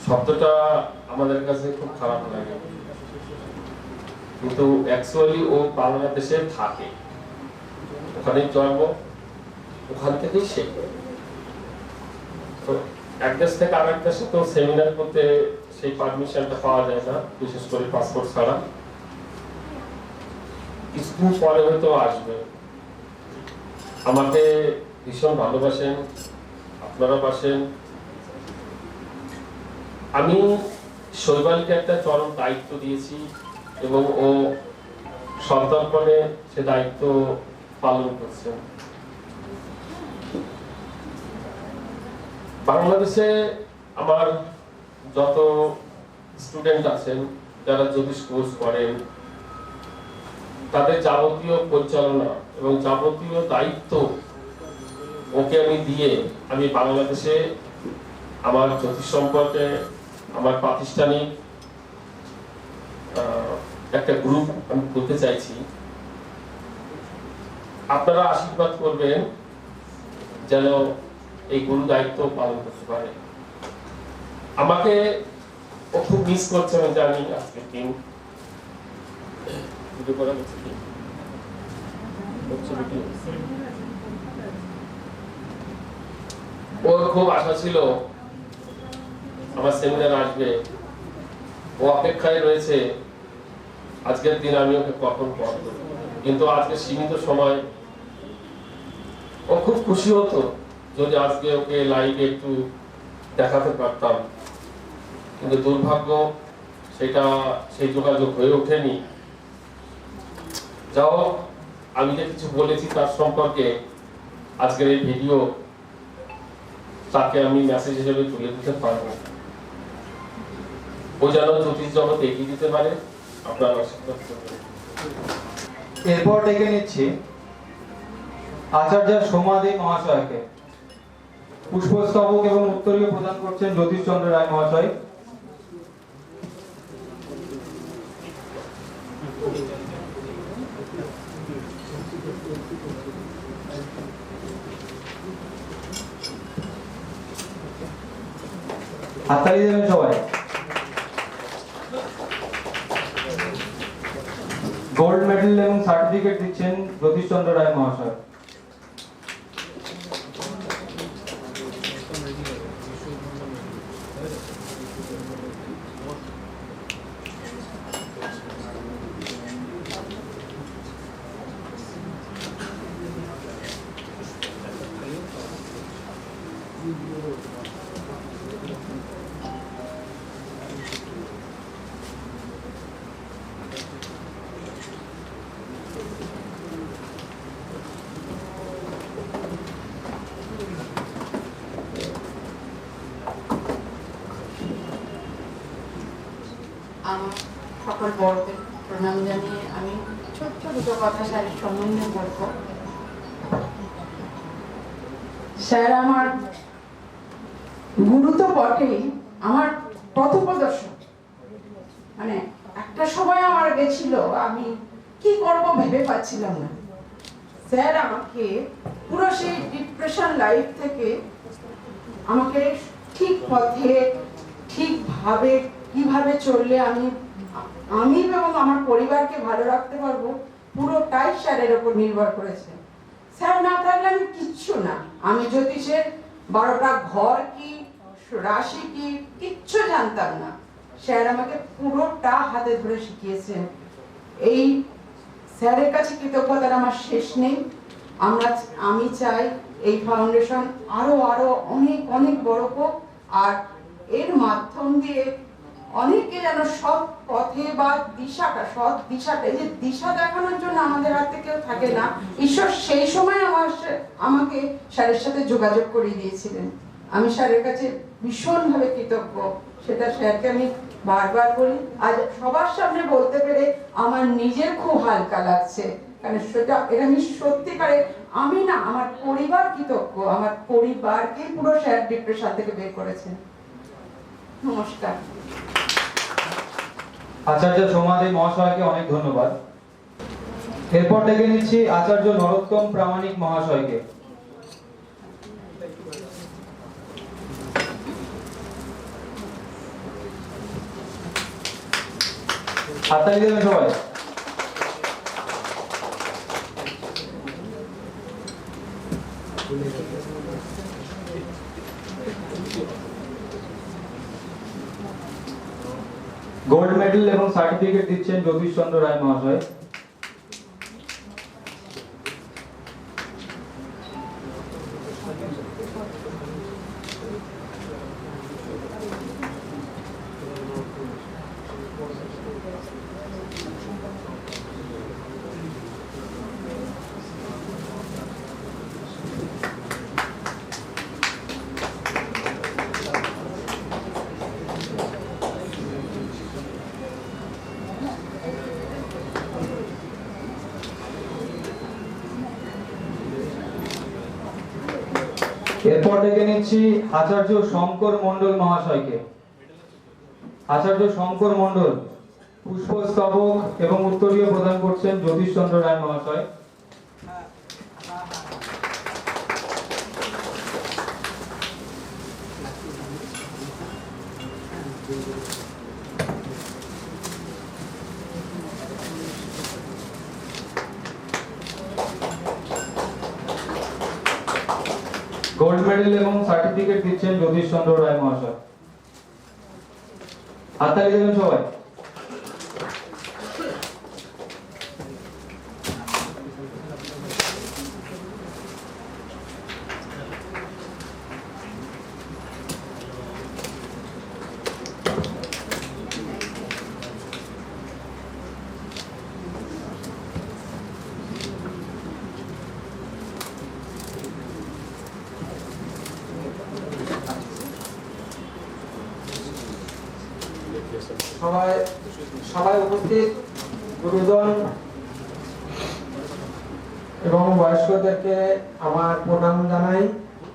শব্দটা আমাদের কাছে খুব খারাপ লাগে, কিন্তু অ্যাকচুয়ালি ও বাংলাদেশে থাকে, ওখানেই জন্ম, ওখান থেকেই শেখে। তো এক দেশ থেকে আরেক দেশে তো সেমিনার করতে সেই পারমিশনটা পাওয়া যায় না, বিশেষ করে পাসপোর্ট ছাড়া। কিছুদিন পরে হয়তো আসবে। আমাকে ভীষণ ভালোবাসেন, আপনারা বাসেন। আমি শৈবালকে একটা চরম দায়িত্ব দিয়েছি এবং ও সন্তর্পণে সে দায়িত্ব পালন করছেন। বাংলাদেশে আমার যত স্টুডেন্ট আছেন যারা জ্যোতিষ কোর্স করেন, তাদের যাবতীয় পরিচালনা এবং যাবতীয় দায়িত্ব ওকে আমি দিয়ে আমি বাংলাদেশে আমার জ্যোতিষ সম্পর্কে আমার প্রাতিষ্ঠানিক একটা গ্রুপ আমি করতে চাইছি। আপনারা আশীর্বাদ করবেন যেন এই গুরু দায়িত্ব পালন করতে পারে। আমাকে ও খুব মিস করছে, আমি জানি। আজকের দিন ভিডিও করা হচ্ছে কি ওর খুব আশা ছিল আমার সেমিনার আসবে, ও অপেক্ষায় রয়েছে আজকের দিন আমি ওকে কখন কল করব। কিন্তু আজকে সীমিত সময়, ও খুব খুশি হতো যদি আজকে ওকে লাইভে একটু দেখাতে পারতাম, কিন্তু দুর্ভাগ্য সেটা সেই যোগাযোগ হয়ে ওঠেনি। যাও, আমি যে কিছু বলেছি তার সম্পর্কে আজকের এই ভিডিও তাকে আমি মেসেজ হিসেবে তুলে দিতে পারবো। ও যেন জ্যোতিষ জগৎ এগিয়ে দিতে পারে, আপনারা আশীর্বাদ করবেন। এরপর ডেকে নিচ্ছি আচার্য সোমাদে মহাশয়কে। পুষ্পস্তবক এবং উত্তরীয় প্রদান করছেন জ্যোতিষ চন্দ্র রায় মহাশয়। হাততালি দেবেন সবাই। গোল্ড মেডেল এবং সার্টিফিকেট দিচ্ছেন জ্যোতিষ চন্দ্র রায় মহাশয়। আমার সকল বড়দের প্রণাম জানিয়ে আমি ছোট্ট দুটো কথা স্যারের সম্বন্ধে বলব। স্যার আমার গুরু তো বটেই, আমার পথপ্রদর্শক। মানে একটা সময় আমার গেছিল, আমি কি করব ভেবে পাচ্ছিলাম না। স্যার আমাকে পুরো সেই ডিপ্রেশন লাইফ থেকে আমাকে ঠিক পথে ঠিকভাবে কিভাবে চললে আমি এবং আমার পরিবারকে ভালো রাখতে পারবো পুরোটাই স্যারের উপর নির্ভর করেছে। স্যার না থাকলে আমি কিচ্ছু না। আমি জ্যোতিষের 12টা ঘর কি রাশি কি কিচ্ছু জানতাম না। স্যার আমাকে পুরোটা হাতে ধরে শিখিয়েছেন। এই স্যারের কাছে কৃতজ্ঞতার আমার শেষ নেই। আমি চাই এই ফাউন্ডেশন আরো আরো অনেক অনেক বড় হোক, আর এর মাধ্যম দিয়ে অনেকে যেন সৎ পথে বা সৎ দিশাটা, এই যে দিশা দেখানোর জন্য আমাদের হাতে কেউ থাকে না, ঈশ্বর সেই সময় আমাকে স্যারের সাথে যোগাযোগ করিয়ে দিয়েছিলেন। আমি স্যারের কাছে ভীষণভাবে কৃতজ্ঞ। সেটা স্যারকে আমি বারবার বলি। আজ সবার সামনে বলতে পেরে আমার নিজের খুব হালকা লাগছে, কারণ এটা আমি সত্যিকারে আমি না, আমার পরিবার কৃতজ্ঞ। আমার পরিবারকে পুরো স্যার ডিপ্রেশন থেকে বের করেছেন। নমস্কার। আচার্য সমাধি মহাশয়কে অনেক ধন্যবাদ। এরপর ডেকে নিচ্ছি আচার্য নরোত্তম প্রামাণিক মহাশয়কে। হাততালি দেবেন সবাই। গোল্ড মেডেল এবং সার্টিফিকেট দিচ্ছেন জ্যোতিষ চন্দ্র রায় মহাশয়। এরপর ডেকে নিচ্ছি আচার্য শঙ্কর মণ্ডল মহাশয়কে। আচার্য শঙ্কর মণ্ডল পুষ্পস্তবক এবং উত্তরীয় প্রদান করছেন জ্যোতিষ চন্দ্র রায় মহাশয়। গোল্ড মেডেল এবং সার্টিফিকেট দিচ্ছেন জ্যোতিষ চন্দ্র রায় মহাশয়। হাততালি দেবেন সবাই। সবাই উপস্থিত গুরুজন এবং বয়স্কদেরকে আমার প্রণাম জানাই।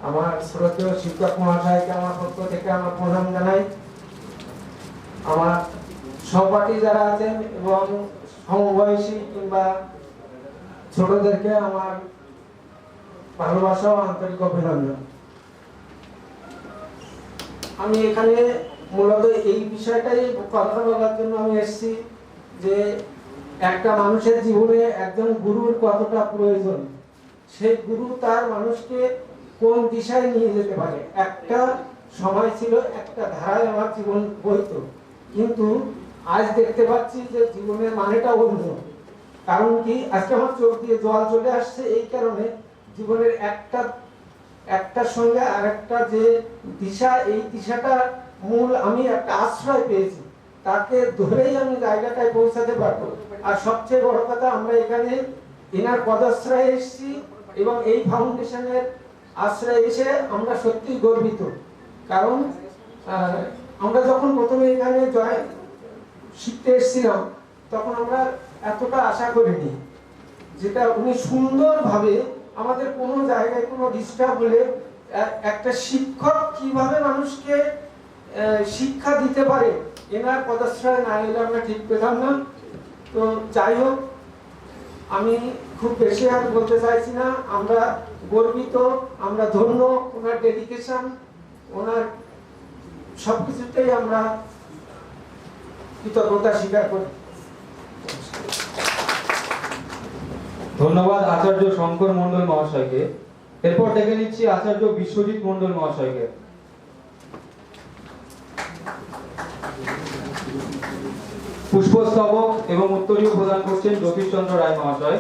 আমার শ্রদ্ধেয় শিক্ষক মহাশয়কে আমার পক্ষ থেকে আমার প্রণাম জানাই। আমার সহপাঠী যারা আছেন এবং সমবয়সী কিংবা ছোটদেরকে আমার ভালোবাসা ও আন্তরিক অভিনন্দন। আমি এখানে মূলত এই বিষয়টাই কথা বলার জন্য আমি এসেছি যে একটা মানুষের জীবনে একজন গুরুর কতটা প্রয়োজন, সেই গুরু তার মানুষকে কোন দিশায় নিয়ে যেতে পারে। একটা সময় ছিল একটা ধারায় আমার জীবন বইতো, কিন্তু আজ দেখতে পাচ্ছি যে জীবনের মানেটা অন্য। কারণ কি, আজকে আমার চোখ দিয়ে জল চলে আসছে এই কারণে জীবনের একটার সঙ্গে আরেকটা যে দিশা, এই দিশাটা মূল আমি একটা আশ্রয় পেয়েছি, তাকে ধরেই আমি জায়গাটায় পৌঁছাতে পারবো। আর সবচেয়ে বড় কথা, আমরা এখানে এনার পদাশ্রয়ে এসেছি এবং এই ফাউন্ডেশনের আশ্রয়ে এসে আমরা সত্যি গর্বিত। কারণ আমরা যখন প্রথমে এখানে শিখতে এসেছিলাম তখন আমরা এতটা আশা করিনি, যেটা উনি সুন্দরভাবে আমাদের কোনো জায়গায় কোনো ডিস্টার্ব হলে একটা শিক্ষক কিভাবে মানুষকে শিক্ষা দিতে পারে, এনার পদাশ্রয় না এলে আমরা ঠিক পেতাম না। তো যাই হোক, আমি খুব বেশি আর বলতে চাইছি না। আমরা গর্বিত, আমরা ধন্য, ওনার ডেডিকেশন, ওনার সবকিছুতেই আমরা কৃতজ্ঞতা স্বীকার করি। ধন্যবাদ আচার্য শঙ্কর মণ্ডল মহাশয়কে। এরপর ডেকে নিচ্ছি আচার্য বিশ্বজিৎ মণ্ডল মহাশয়কে। পুষ্পস্তবক এবং উত্তরীয় প্রদান করছেন জ্যোতিষচন্দ্র রায় মহাশয়।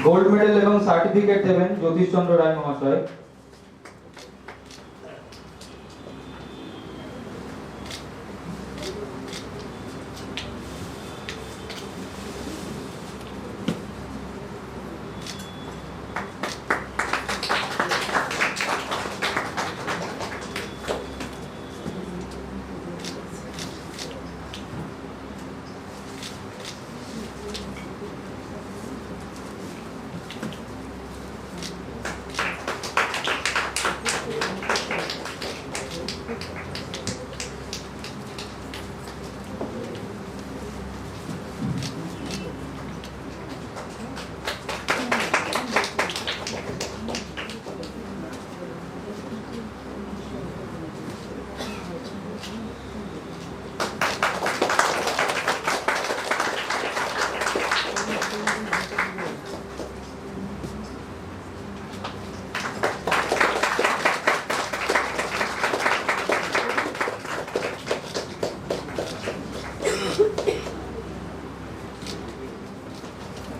গোল্ড মেডেল এবং সার্টিফিকেট দেবেন জ্যোতিষচন্দ্র রায় মহাশয়।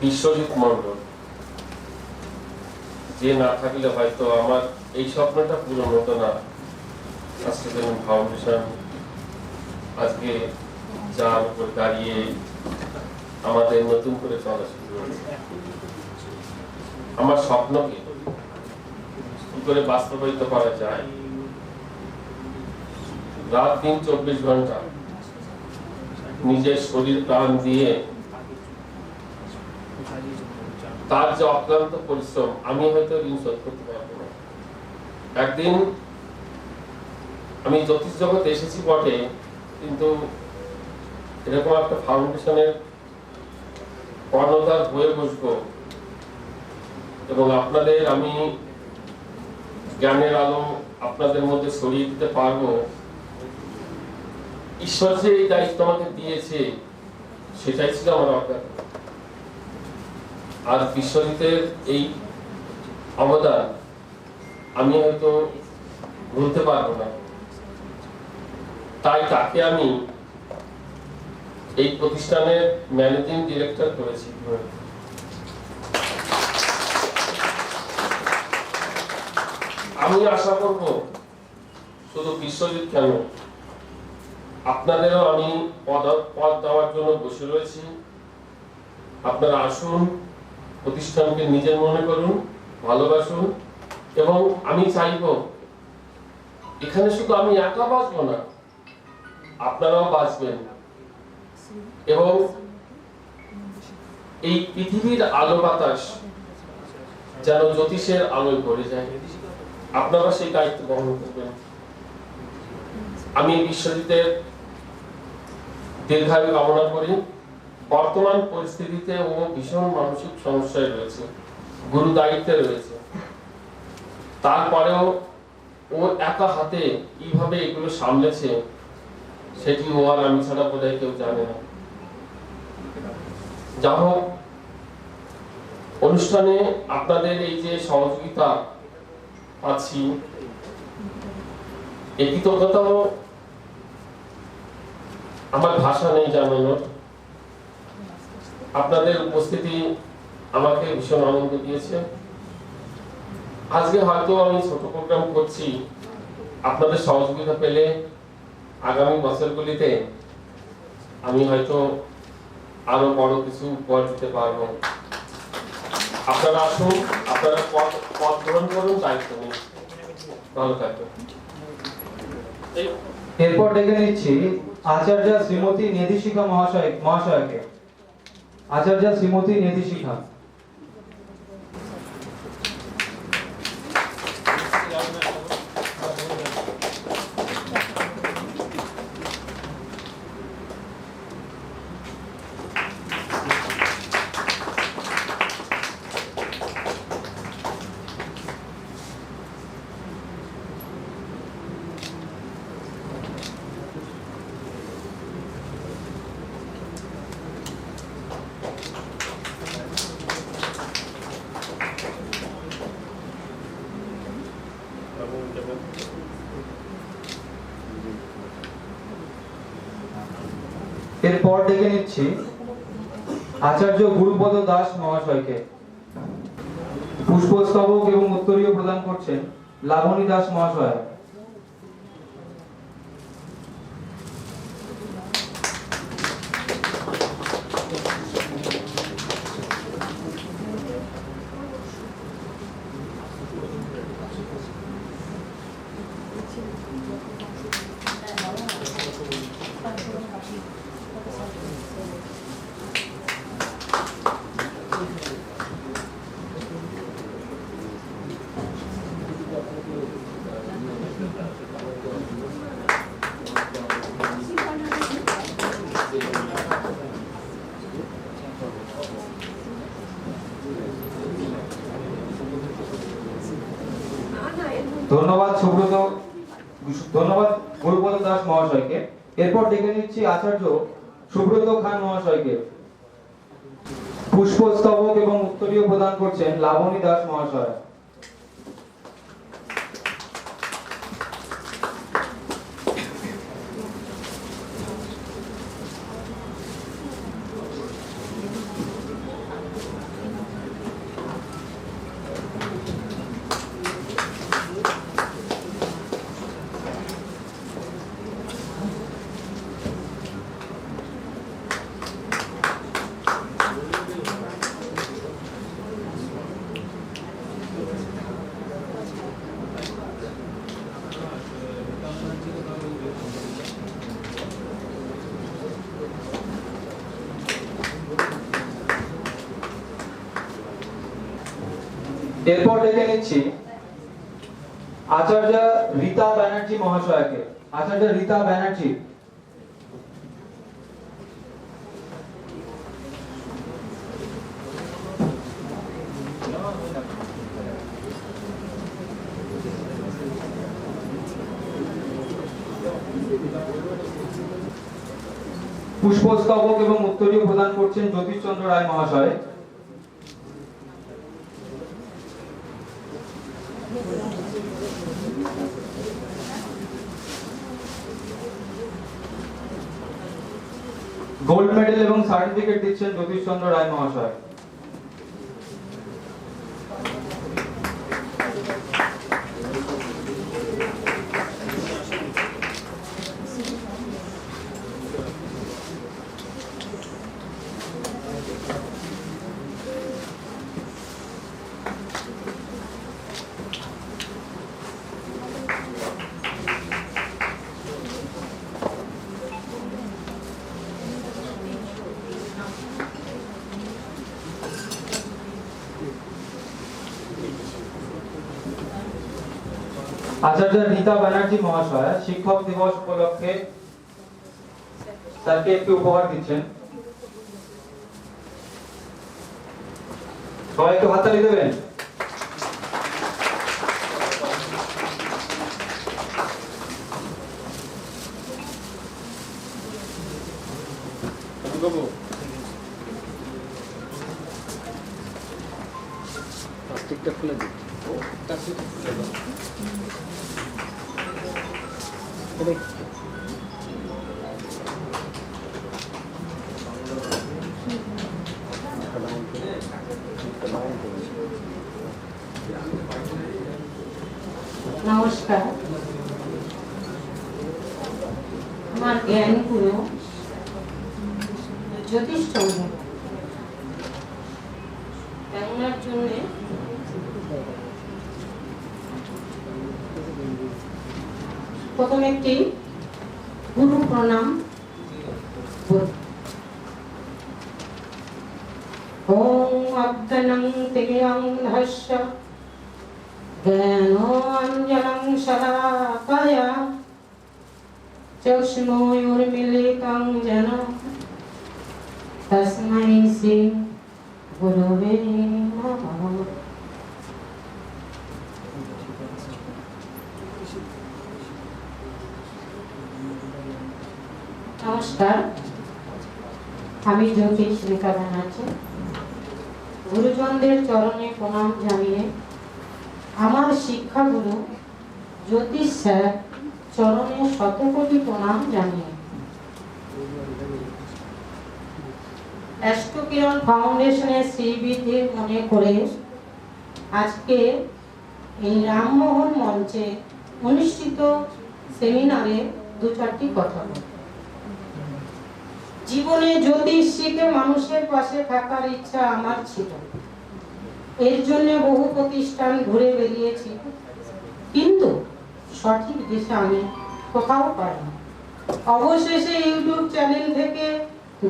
বিশ্বজিৎ মণ্ডল, যে না থাকলে হয়তো আমার এই স্বপ্নটা পূরণ হতো না। আজকে যেমন ফাউন্ডেশন আজকে যার উপর দাঁড়িয়ে আমাদের নতুন করে চলা শুরু হয়েছে। আমার স্বপ্নকে কি করে বাস্তবায়িত করা যায়, রাত দিন 24 ঘন্টা নিজের শরীর প্রাণ দিয়ে তার যে অক্লান্ত পরিশ্রম, আমি হয়তো ঋণ শোধ করতে পারবো না। একদিন আমি জ্যোতিষ জগতে এসেছি বটে, কিন্তু এরকম একটা ফাউন্ডেশনের কর্ণধার হয়ে বসবো এবং আপনাদের আমি জ্ঞানের আলো আপনাদের মধ্যে ছড়িয়ে দিতে পারবো, ঈশ্বর যে এই দায়িত্ব আমাকে দিয়েছে সেটাই ছিল আমার অজ্ঞাত। আর বিশ্বজিতের এই অবদান আমি হয়তো ভুলতে পারবো না, তাই তাকে আমি এই প্রতিষ্ঠানের ম্যানেজিং ডিরেক্টর করেছি। আমি আশা করব শুধু বিশ্বজিৎ কেন, আপনাদেরও আমি পদ দেওয়ার জন্য বসে রয়েছি। আপনারা আসুন, প্রতিষ্ঠানকে নিজের মনে করুন, ভালোবাসুন এবং আমি চাইব এখানে শুধু আমি একা বাঁচবো না, আপনারাও বাঁচবেন এবং এই পৃথিবীর আলো বাতাস যেন জ্যোতিষের আলোয় ভরে যায়, আপনারা সেই দায়িত্ব বহন করবেন। আমি বিশ্বজিতের দীর্ঘায়ু কামনা করি। বর্তমান পরিস্থিতিতে ও ভীষণ মানসিক সমস্যায় রয়েছে, গুরু দায়িত্বে রয়েছে, তারপরেও ও একা হাতে কিভাবে এগুলো সামলেছে সেটি ও আর আমি ছাড়া বোধহয় কেউ জানে না। যা হোক, অনুষ্ঠানে আপনাদের এই যে সহযোগিতা পাচ্ছি, এই কৃতজ্ঞতাও আমার ভাষা নেই জানানোর। আপনাদের উপস্থিতি আমাকে ভীষণ আনন্দ দিয়েছে। আজকে হয়তো আমি ছোট প্রোগ্রাম করছি, আপনাদের সহযোগিতা পেলে আগামী বছরগুলিতে আমি হয়তো আরো বড় কিছু উপহার দিতে পারবো। আপনারা আসুন, আপনারা পথ গ্রহণ করুন, দায়িত্ব নিন। ভালো থাকবেন। এরপর ডেকে নিচ্ছি আচার্য শ্রীমতী নিধিশিখা মহাশয়কে। আচার্য শ্রীমতী নিধিশিখা। এরপর ডেকে নিচ্ছি আচার্য গুরুপদ দাস মহাশয়কে। পুষ্পস্তবক এবং উত্তরীয় প্রদান করছেন লাবণী দাস মহাশয়। ধন্যবাদ গুরুপদ দাস মহাশয়কে। এরপর ডেকে নিচ্ছি আচার্য সুব্রত খান মহাশয়কে। পুষ্পস্তবক এবং উত্তরীয় প্রদান করছেন লাবণী দাস মহাশয়। এরপর ডেকে নিচ্ছি আচার্য রীতা ব্যানার্জি মহাশয়কে। আচার্য রীতা ব্যানার্জি। পুষ্পস্তবক এবং উত্তরীয় প্রদান করছেন জ্যোতিষচন্দ্র রায় মহাশয়। গোল্ড মেডেল এবং সার্টিফিকেট দিচ্ছেন জ্যোতিষচন্দ্র রায় মহাশয়। আচার্য রীতা ব্যানার্জি মহাশয় শিক্ষক দিবস উপলক্ষে স্যারকে একটি উপহার দিচ্ছেন। সবাই একটু হাততালি দেবেন। প্লাস্টিকটা খুলে দিই। নমস্কার, আমার জ্ঞানগুরু জ্যোতিষচন্দ্র বাংলার জন্য প্রথম একটি গুরু প্রণাম। ওম অজ্ঞানং তিমিরং ধস্য জ্ঞানাঞ্জনং শলাকায়া চক্ষুর্মিলিतं যেন তস্मै শ্রী গুরবে নমঃ। নমস্কার, আমি জ্যোতিষ রীতা ব্যানার্জি। গুরুজনদের চরণে প্রণাম জানিয়ে আমার শিক্ষাগুরু জ্যোতিষ স্যার চরণে শতকোটি প্রণাম জানিয়ে অ্যাস্ট্রোকিরণ ফাউন্ডেশনের শ্রীবিধি মনে করে আজকে এই রামমোহন মঞ্চে অনুষ্ঠিত সেমিনারে দু চারটি কথা বলব। জীবনে জ্যোতিষ শিখে মানুষের পাশে থাকার ইচ্ছা আমার ছিল। এর জন্য বহু প্রতিষ্ঠান ঘুরে বেরিয়েছি, কিন্তু সঠিক দিশা আমি কোথাও পাইনি। অবশেষে ইউটিউব চ্যানেল থেকে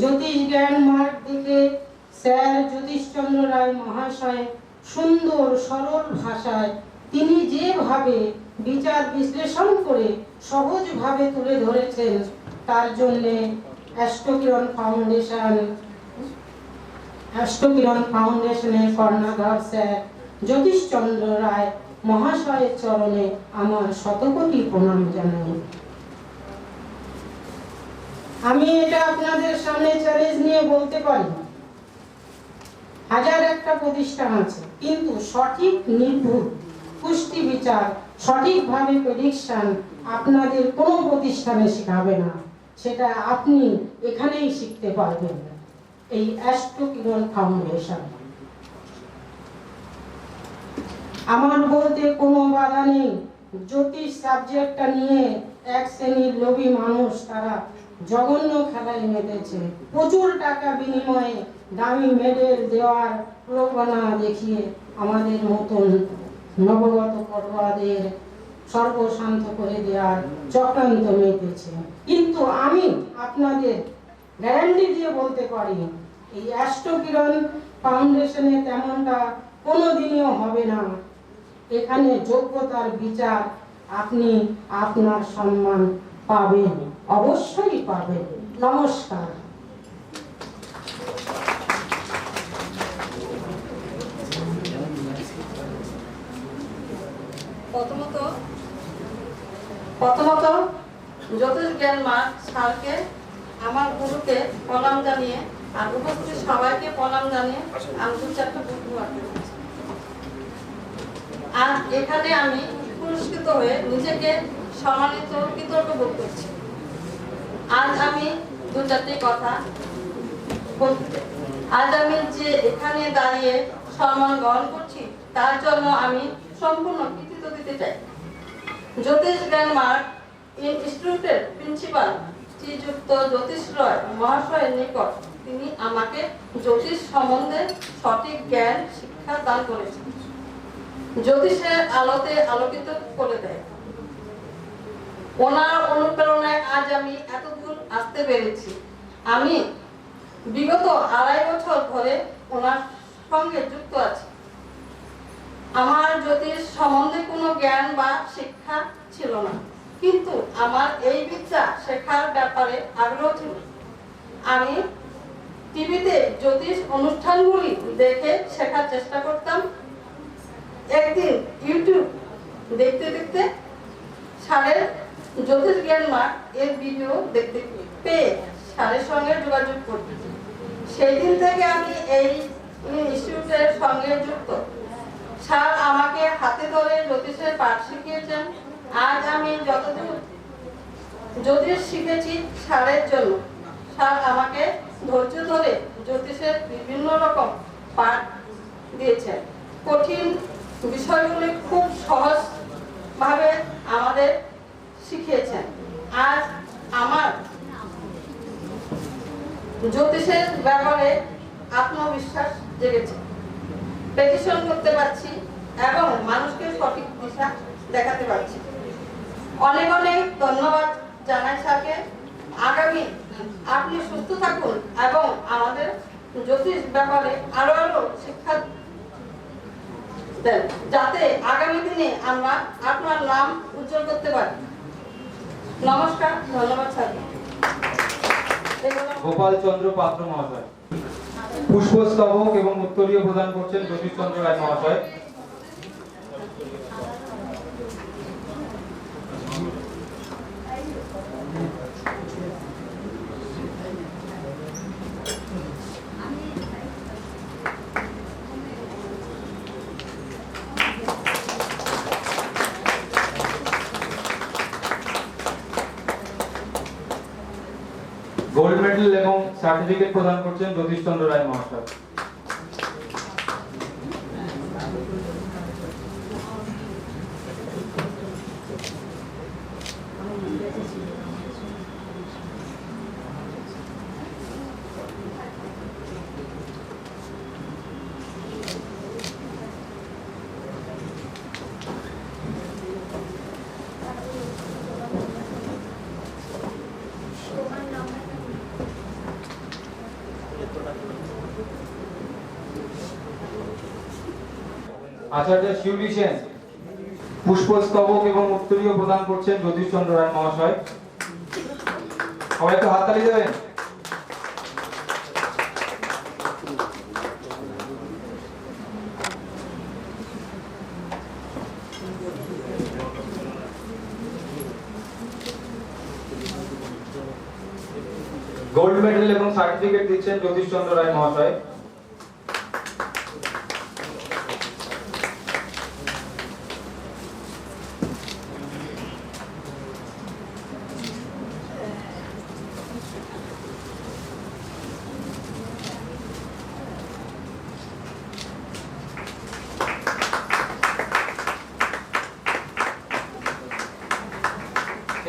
জ্যোতিষ জ্ঞান মার্গ থেকে স্যার জ্যোতিষচন্দ্র রায় মহাশয় সুন্দর সরল ভাষায় তিনি যেভাবে বিচার বিশ্লেষণ করে সহজভাবে তুলে ধরেছেন, তার জন্য অ্যাস্ট্রোকিরণ ফাউন্ডেশনের কর্ণধার স্যার জ্যোতিষচন্দ্র রায় মহাশয়ের চরণে আমার শতকোটি প্রণাম জানাই। আমি এটা আপনাদের সামনে চ্যালেঞ্জ নিয়ে বলতে পারি, হাজার একটা প্রতিষ্ঠান আছে, কিন্তু সঠিক নির্ভুল পুষ্টি বিচার সঠিকভাবে প্রেডিকশন আপনাদের কোনো প্রতিষ্ঠানে শেখাবে না। সেটা আপনি এখানেই শিখতে পারবেন, এই অ্যাস্ট্রোকিরণ ফাউন্ডেশন। আমার বলতে কোনো বাধা নেই। জ্যোতিষ সাবজেক্টটা নিয়ে এক শ্রেণীর লোভী মানুষ তারা জঘন্য খেলায় মেতেছে। প্রচুর টাকা বিনিময়ে দামি মেডেল দেওয়ার প্রলোভনা দেখিয়ে আমাদের মতন নবগত পড়ুয়াদের সর্বশান্ত করে দেওয়ার চক্রান্ত মেতেছে। কিন্তু আমি আপনাদের গ্যারান্টি দিয়ে বলতে পারি, এই অ্যাস্ট্রোকিরণ ফাউন্ডেশনে তেমনটা কোনোদিনও হবে না। এখানে যোগ্যতার বিচার আপনি আপনার সম্মান পাবেন, অবশ্যই পাবেন। নমস্কার। প্রথমত জ্যোতিষ জ্ঞান মার্গ স্যারকে, আমার গুরুকে প্রণাম জানিয়ে আর উপস্থিত সবাইকে প্রণাম জানিয়ে আমি দু চারটা বক্তব্য রাখতে চাচ্ছি। আজ এখানে আমি পুরস্কৃত হয়ে নিজেকে সম্মানিত কৃতজ্ঞ বোধ করছি। আজ আমি দু চারটি কথা বলতে, আজ আমি যে এখানে দাঁড়িয়ে সম্মান গ্রহণ করছি তার জন্য আমি সম্পূর্ণ কৃতিত্ব দিতে চাই। জ্যোতিষ জ্ঞান মার্গ ইনস্টিটিউটের প্রিন্সিপাল শ্রীযুক্ত জ্যোতিষ রয় মহাশয়ের নিকট তিনি আমাকে জ্যোতিষ সম্বন্ধে সঠিক জ্ঞান শিক্ষা দান করেছেন, জ্যোতিষের আলোতে আলোকিত করে দেয়। ওনার অনুপ্রেরণায় আজ আমি এতদূর আসতে পেরেছি। আমি বিগত 2.5 বছর ধরে ওনার সঙ্গে যুক্ত আছি। আমার জ্যোতিষ সম্বন্ধে কোনো জ্ঞান বা শিক্ষা ছিল না, কিন্তু আমার এই বিদ্যা শেখার ব্যাপারে আগ্রহ ছিল। আমি টিভিতে জ্যোতিষ অনুষ্ঠানগুলি দেখে শেখার চেষ্টা করতাম। একদিন ইউটিউব দেখতে দেখতে স্যারের জ্যোতিষ জ্ঞান মার্গ এর ভিডিও দেখতে পেয়ে স্যারের সঙ্গে যোগাযোগ করি। সেই দিন থেকে আমি এই ইনস্টিটিউটের সঙ্গে যুক্ত। স্যার আমাকে হাতে ধরে জ্যোতিষের পাঠ শিখিয়েছেন। আজ আমি যতদূর জ্যোতিষ শিখেছি স্যারের জন্য। স্যার আমাকে ধৈর্য ধরে জ্যোতিষের বিভিন্ন রকম পাঠ দিয়েছেন। কঠিন বিষয়গুলি খুব সহজ ভাবে আমাদের শিখিয়েছেন। আজ আমার জ্যোতিষের ব্যাপারে আত্মবিশ্বাস জেগেছে, প্রেডিকশন করতে পারছি এবং মানুষকে সঠিক দিশা দেখাতে পারছি। অনেক অনেক ধন্যবাদ জানাই স্যারকে। আগামী আপনি সুস্থ থাকুন এবং আমাদের জ্যোতিষ ব্যাপারে আরো আরো শিক্ষা দেন, যাতে আগামী দিনে আমরা আপনার নাম উজ্জ্বল করতে পারি। নমস্কার, ধন্যবাদ স্যারকে। গোপাল চন্দ্র পাত্র মহাশয় পুষ্পস্তবক এবং উত্তরীয় প্রদান করছেন জ্যোতিষচন্দ্র রায় মহাশয়। গোল্ড মেডেল এবং সার্টিফিকেট প্রদান করছেন জ্যোতিষ চন্দ্র রায় মহাশয়। আচার্য শিউলি সেন পুষ্পস্তবক এবং উত্তরীয় প্রদান করছেন জ্যোতিষ চন্দ্র রায় মহাশয়। সবাই একটু হাততালি দেবেন। গোল্ড মেডেল এবং সার্টিফিকেট দিচ্ছেন জ্যোতিষ চন্দ্র রায় মহাশয়।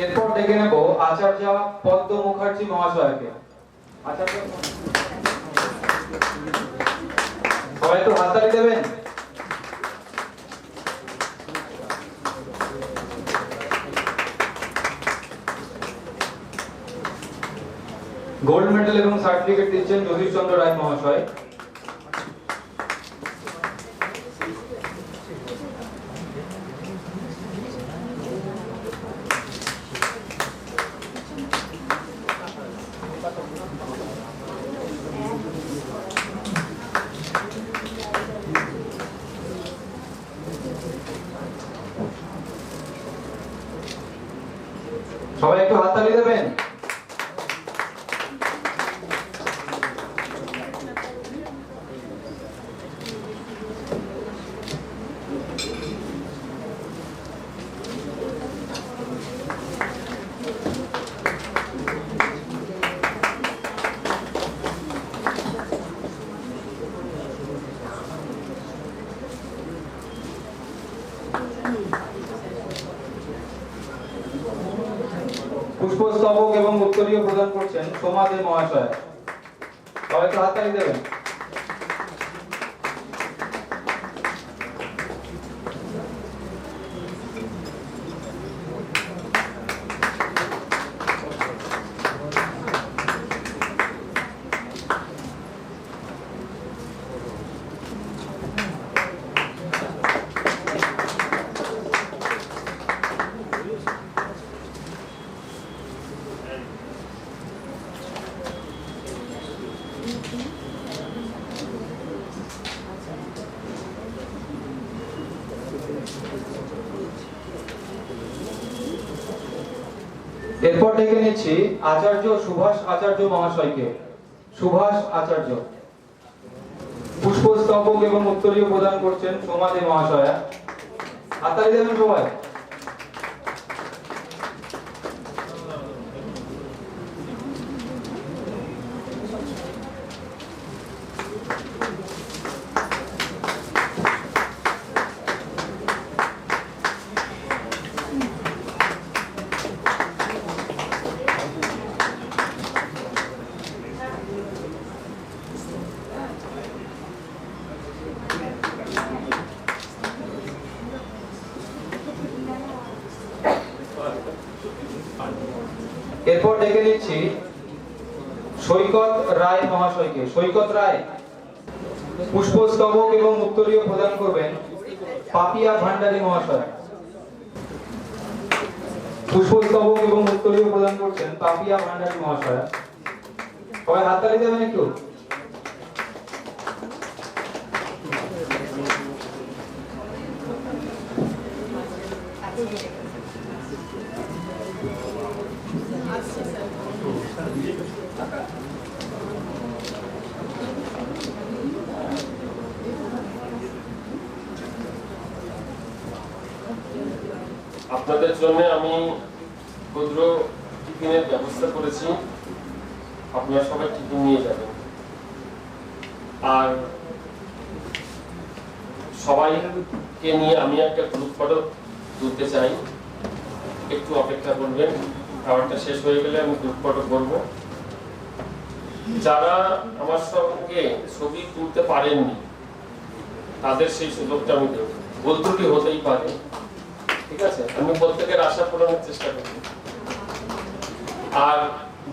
এরপর ডেকে নেব আচার্য পদ্ম মুখার্জি মহাশয়কে। আচার্য সবাই একটু হাততালি দেবেন। গোল্ড মেডেল এবং সার্টিফিকেট দিচ্ছেন জ্যোতিষ চন্দ্র রায় মহাশয়। সবাই একটু হাততালি দেবেন। পুষ্পস্তবক এবং উত্তরীয় প্রদান করছেন সোমা দে মহাশয়। সবাই একটু হাততালি দেবেন। এরপর ডেকে নিচ্ছি আচার্য সুভাষ আচার্য মহাশয়কে। সুভাষ আচার্য পুষ্পস্তবক এবং উত্তরীয় প্রদান করছেন সোমা দে মহাশয়া। হাততালি দেবেন সবাই। এরপর ডেকে নিচ্ছি সৈকত রায় মহাশয়কে। সৈকত রায় পুষ্পস্তবক এবং উত্তরীয় প্রদান করবেন পাপিয়া ভান্ডারী মহাশয়। পুষ্পস্তবক এবং উত্তরীয় প্রদান করছেন পাপিয়া ভান্ডারী মহাশয়। সবাই হাততালি দেবেন একটু। আপনাদের জন্য আমি ক্ষুদ্র টিফিনের ব্যবস্থা করেছি। আপনারা সবাই টিফিন নিয়ে যাবেন। আর সবাইকে নিয়ে আমি একটা গ্রুপ ফটো তুলতে চাই, একটু অপেক্ষা করবেন। খাবারটা শেষ হয়ে গেলে আমি গ্রুপ ফটো করবো। যারা আমার সঙ্গে ছবি তুলতে পারেননি তাদের সেই সুযোগটা আমি দেব। ভুল ত্রুটি হতেই পারে, ঠিক আছে? আমি প্রত্যেকের আশা পূরণের চেষ্টা করব। আর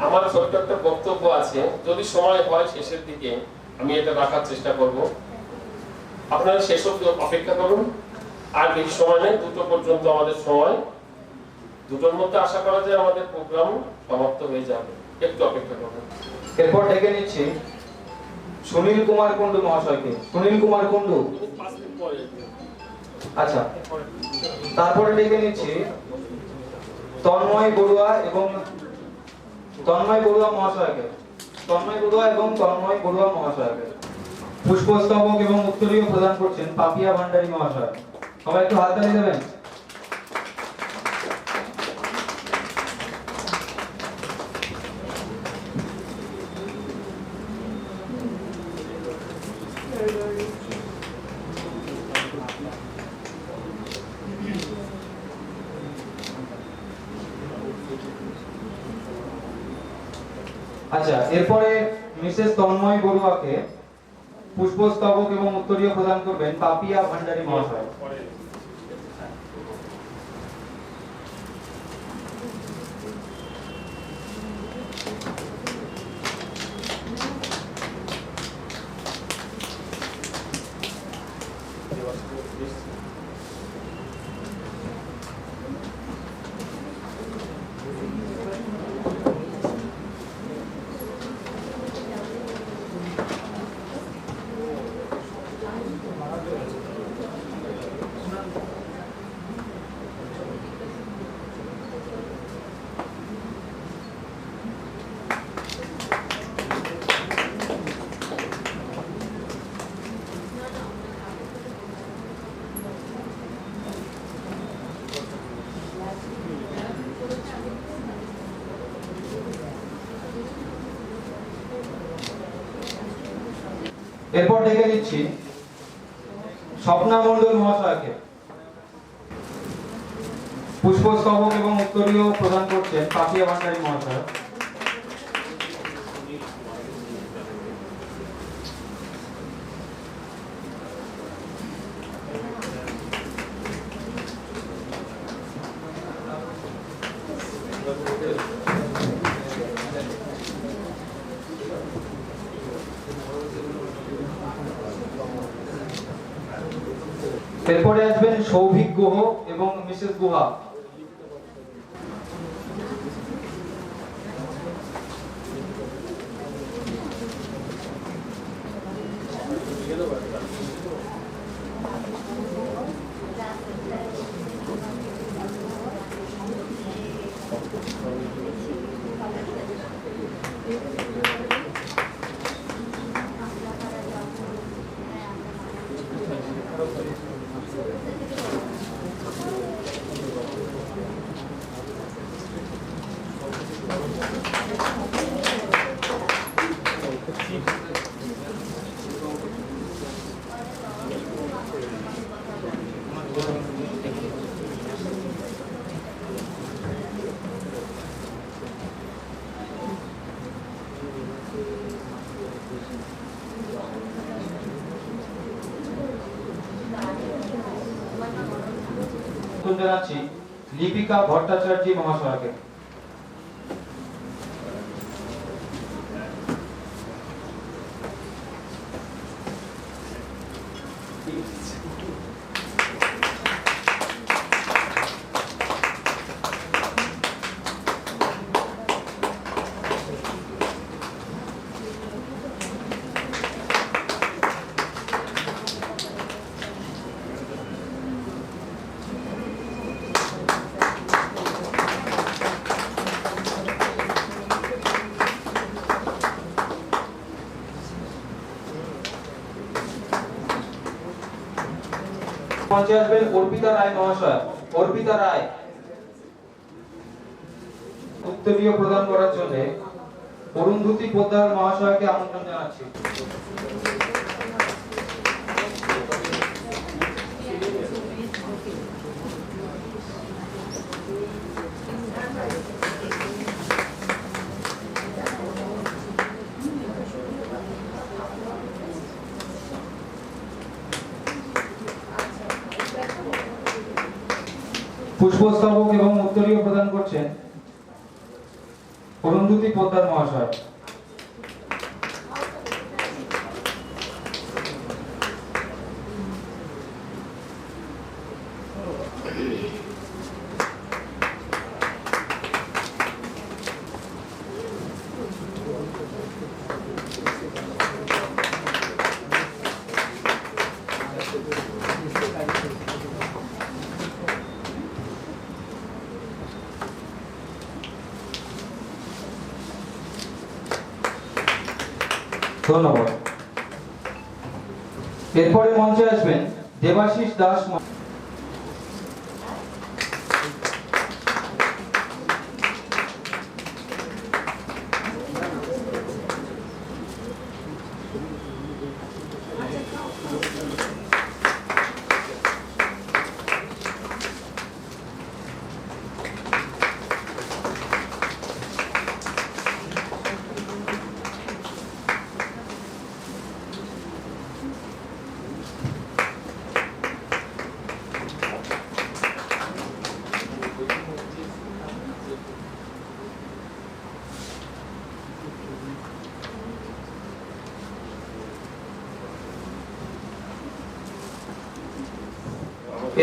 আমার ছোট্ট একটা বক্তব্য আছে, যদি সময় হয় শেষের দিকে আমি এটা রাখার চেষ্টা করব। আপনারা শেষ অবধি অপেক্ষা করুন। আর বেশি সময় নেই, 2টো পর্যন্ত আমাদের সময়। 2টোর মধ্যে আশা করা যায় আমাদের প্রোগ্রাম সমাপ্ত হয়ে যাবে। একটু অপেক্ষা করুন। এরপর ডেকে নিচ্ছি সুনীল কুমার কুন্ডু মহাশয়কে। সুনীল কুমার কুন্ডু, আচ্ছা। তারপরে ডেকে নিচ্ছি তন্ময় বড়ুয়া মহাশয়কে। তন্ময় বড়ুয়া মহাশয়কে। পুষ্পস্তবক এবং উত্তরীয় প্রদান করছেন পাপিয়া ভান্ডারী মহাশয়। সবাই একটু হাততালি দেবেন। আচ্ছা, এরপরে মিসেস তন্ময় বড়ুয়াকে পুষ্পস্তবক এবং উত্তরীয় প্রদান করবেন পাপিয়া ভান্ডারী মহাশয়। এরপর ডেকে নিচ্ছি স্বপ্না মণ্ডল মহাশয়কে। পুষ্পস্তবক এবং উত্তরীয় প্রদান করছেন পাপিয়া ভান্ডারী মহাশয়। এরপরে আসবেন সৌভিক গুহ এবং মিসেস গুহা। জানাচ্ছি লিপিকা ভট্টাচার্য মহাশয়কে। মঞ্চে আসবেন অর্পিতা রায় মহাশয়। অর্পিতা রায় উত্তরীয় প্রদান করার জন্য অরুন্ধতী পোদ্দার মহাশয়কে আমন্ত্রণ জানাচ্ছি। পুষ্পস্তবক এবং উত্তরীয় প্রদান করছেন অরুন্ধতী পোদ্দার মহাশয়। ধন্যবাদ। এরপরে মঞ্চে আসবেন দেবাশিস দাস।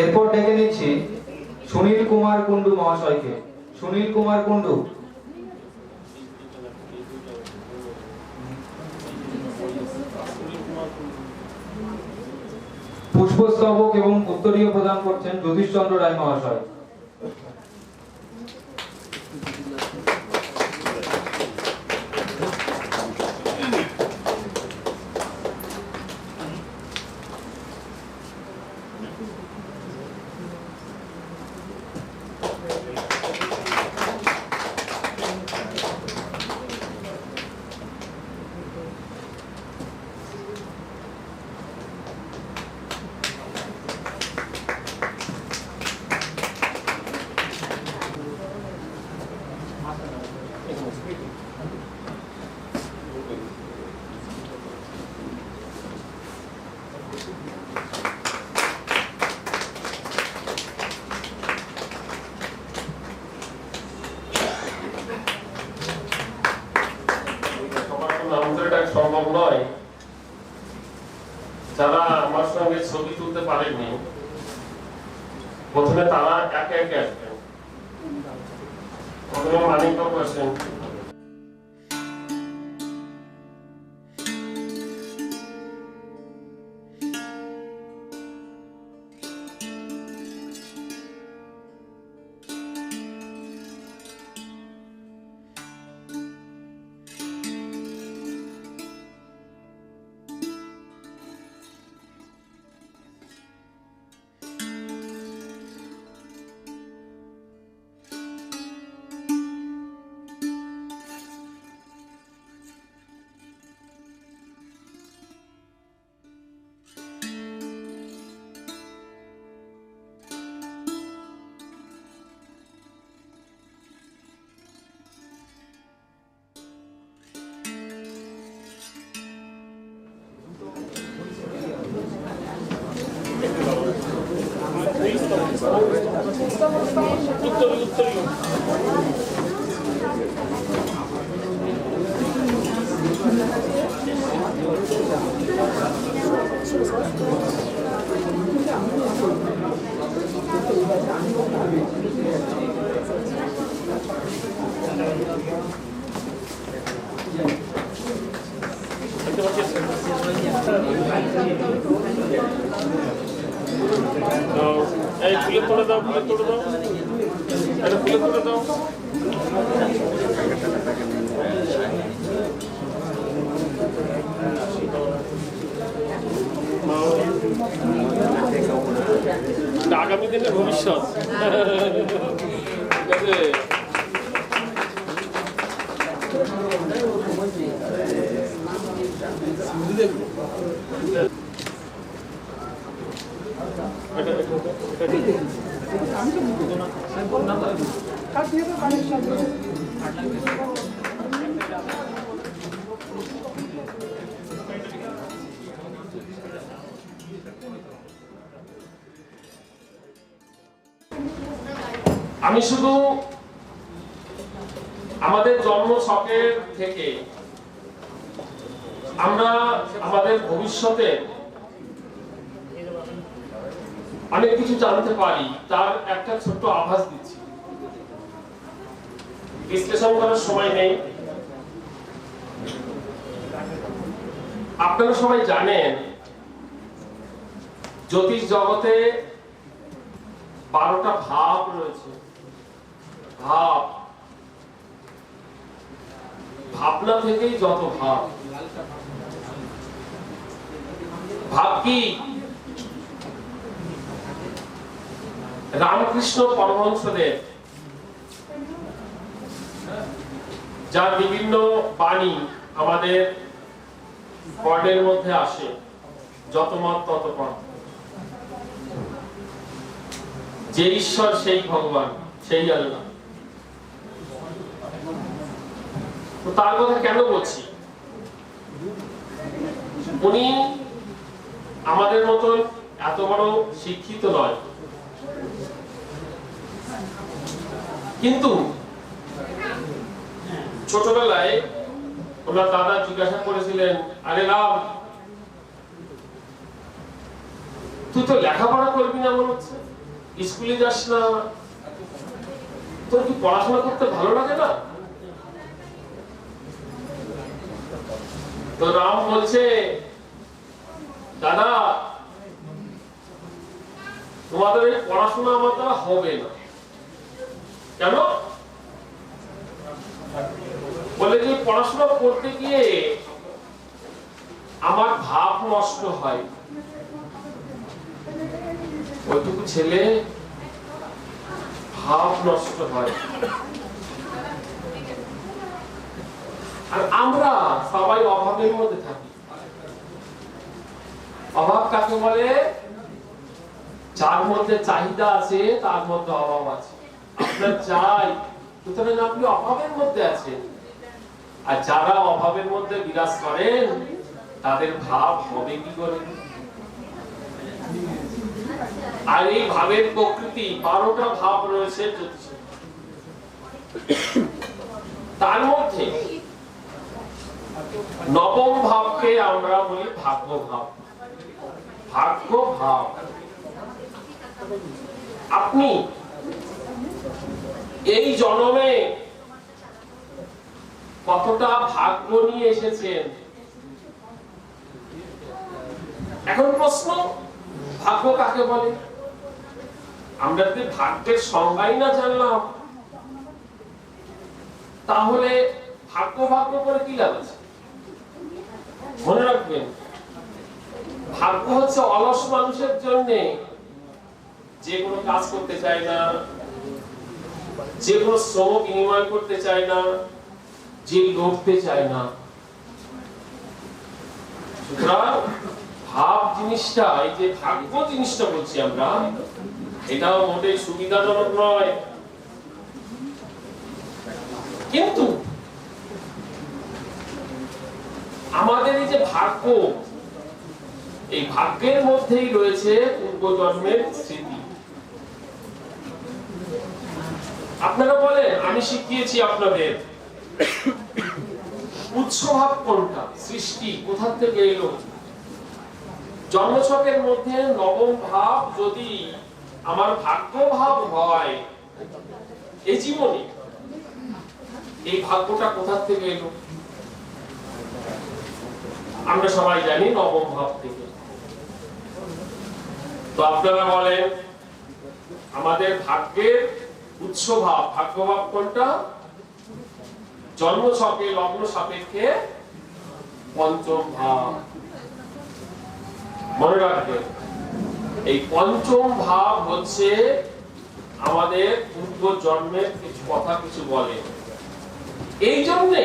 এরপর ডেকে নিচ্ছি সুনীল কুমার কুন্ডু মহাশয়কে। সুনীল কুমার কুন্ডু। পুষ্পস্তবক এবং উত্তরীয় প্রদান করছেন জ্যোতিষচন্দ্র রায় মহাশয়। সম্ভব নয়, যারা আমার সঙ্গে ছবি তুলতে পারেননি প্রথমে তারা একে একে আসবেন। প্রথমে মানিকবাবু আসেন। এই ফুলে তোড়ে দাও, ফুলে তোড়ে দাও, এটা ফুলে তোড়ে দাও। আগামী দিনের ভবিষ্যৎ। ঠিক আছে। আমি শুধু আমাদের জন্ম ছকের থেকে আমরা আমাদের ভবিষ্যতে অনেক কিছু জানতে পারি তার একটা ছোট্ট আভাস দিচ্ছি। বিশ্লেষণ করার সময় নেই। আপনারা সবাই জানেন জ্যোতিষ জগতে 12টা ভাব রয়েছে। ভাব, ভাবনা থেকেই যত ভাব। ভাব কি? রামকৃষ্ণ পরমহংসদেব যার বিভিন্ন বাণী আমাদের বর্ণের মধ্যে আসে, যত মত তত পথ, যে ঈশ্বর সেই ভগবান, সেই আল্লাহ। তো তার কথা কেন বলছি? উনি আমাদের মতন এত বড় শিক্ষিত নয়, কিন্তু ছোটবেলায় ওনার দাদা জিজ্ঞাসা করেছিলেন, আরে রাম, তুই তো লেখাপড়া করবি না মনে হচ্ছে, স্কুলে যাস না, তোর কি পড়াশোনা করতে ভালো লাগে না? তো রাম বলছে, দাদা তোমাদের এই পড়াশোনা আমার দ্বারা হবে না। কেন? বলে যে পড়াশোনা করতে গিয়ে আমার ভাব নষ্ট হয়। ওইটুকু ছেলে ভাব নষ্ট হয়। আর আমরা সবাই অভাবের মধ্যে থাকি। অভাব কাকে বলে? যার মধ্যে চাহিদা আছে তার মধ্যে অভাব আছে। আপনার চাই, সুতরাং আপনি অভাবের মধ্যে আছেন। আর যারা অভাবের মধ্যে বিরাজ করেন তাদের ভাব হবে কি করে? আর এই ভাবের প্রকৃতি 12টা ভাব রয়েছে জ্যোতিষে। তার মধ্যে নবম ভাবকে আমরা বলি ভাগ্য ভাব। ভাগ্য ভাব। আপনি এই জন্মে কতটা ভাগ্য নিয়ে এসেছেন? এখন প্রশ্ন, ভাগ্য কাকে বলে? আমরা যদি ভাগ্যের সংজ্ঞাই না জানলাম, তাহলে ভাগ্য ভাগ্য করে কি লাভ আছে? মনে রাখবেন, ভাগ্য হচ্ছে অলস মানুষের জন্য, যে কোনো কাজ করতে চায় না, যে কোনো শ্রম বিনিময় করতে চায় না, যে লড়তে চায় না। সুতরাং ভাব জিনিসটা, এই যে ভাগ্য জিনিসটা বলছি আমরা, এটাও মোটেই সুবিধাজনক নয়। কিন্তু আমাদের এই যে ভাগ্য, এই ভাগ্যের মধ্যেই রয়েছে পূর্বজন্মের স্মৃতি। আপনারা বলেন, আমি শিখিয়েছি আপনাদের উৎসভাব কোনটা, সৃষ্টি কোথা থেকে এলো? জন্মছকের মধ্যে নবম ভাব যদি আমার ভাগ্য ভাব হয় এই জীবনে, এই ভাগ্যটা কোথা থেকে এলো? আমরা সবাই জানি নবম ভাব থেকে। তো আপনারা বলেন, আমাদের ভাগ্যের উৎস ভাব, ভাগ্য ভাব কোনটা? জন্মছকে লগ্ন সাপেক্ষে পঞ্চম ভাব। মনে রাখবেন, এই পঞ্চম ভাব হচ্ছে আমাদের পূর্ব জন্মের কিছু কথা কিছু বলে। এই জন্যে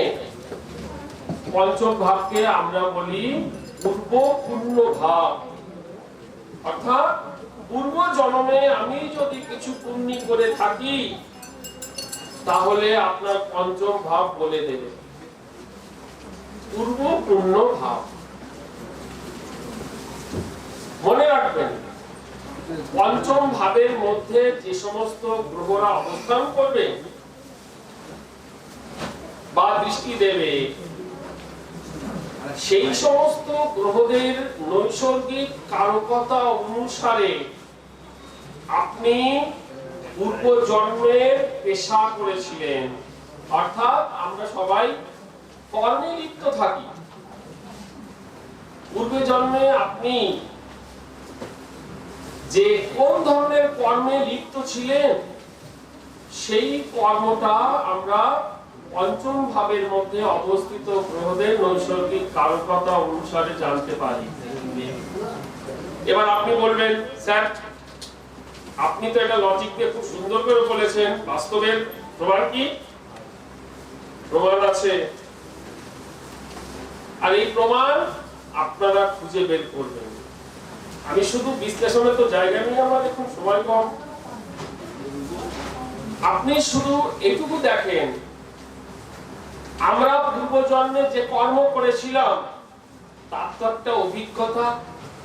পঞ্চম ভাবকে আমরা বলি পূর্ব পুণ্য ভাব, অর্থাৎ পূর্ব জন্মে আমি যদি কিছু পুণ্য করে থাকি তাহলে আপনার পঞ্চম ভাব বলে দেবে, পূর্ব পুণ্য ভাব। মনে রাখবেন, পঞ্চম ভাবের মধ্যে যে সমস্ত গ্রহরা অবস্থান করবে বা দৃষ্টি দেবে, সেই সমস্ত গ্রহদের নৈসর্গিক কারকতা অনুসারে আপনি পূর্ব জন্মের পেশা করেছিলেন। অর্থাৎ আমরা সবাই কর্মে লিপ্ত থাকি। পূর্বে জন্মে আপনি যে কোন ধরনের কর্মে লিপ্ত ছিলেন সেই কর্মটা আমরা পঞ্চম ভাবের মধ্যে অবস্থিত গ্রহদের নৈসর্গিক কারকতা অনুসারে জানতে পারি। এবার আপনি বলবেন, স্যার আপনি তো এটা লজিক দিয়ে খুব সুন্দর করে বলেছেন, বাস্তবের প্রমাণ কি? প্রমাণ আছে, আর এই প্রমাণ আপনারা খুঁজে বের করবেন। আমি শুধু বিশ্লেষণের তো জায়গা নেই, আমার এখন সময় কম। আপনি শুধু এটুকু দেখেন, আমরা পূর্ব জন্মে যে কর্ম করেছিলাম তার তো একটা অভিজ্ঞতা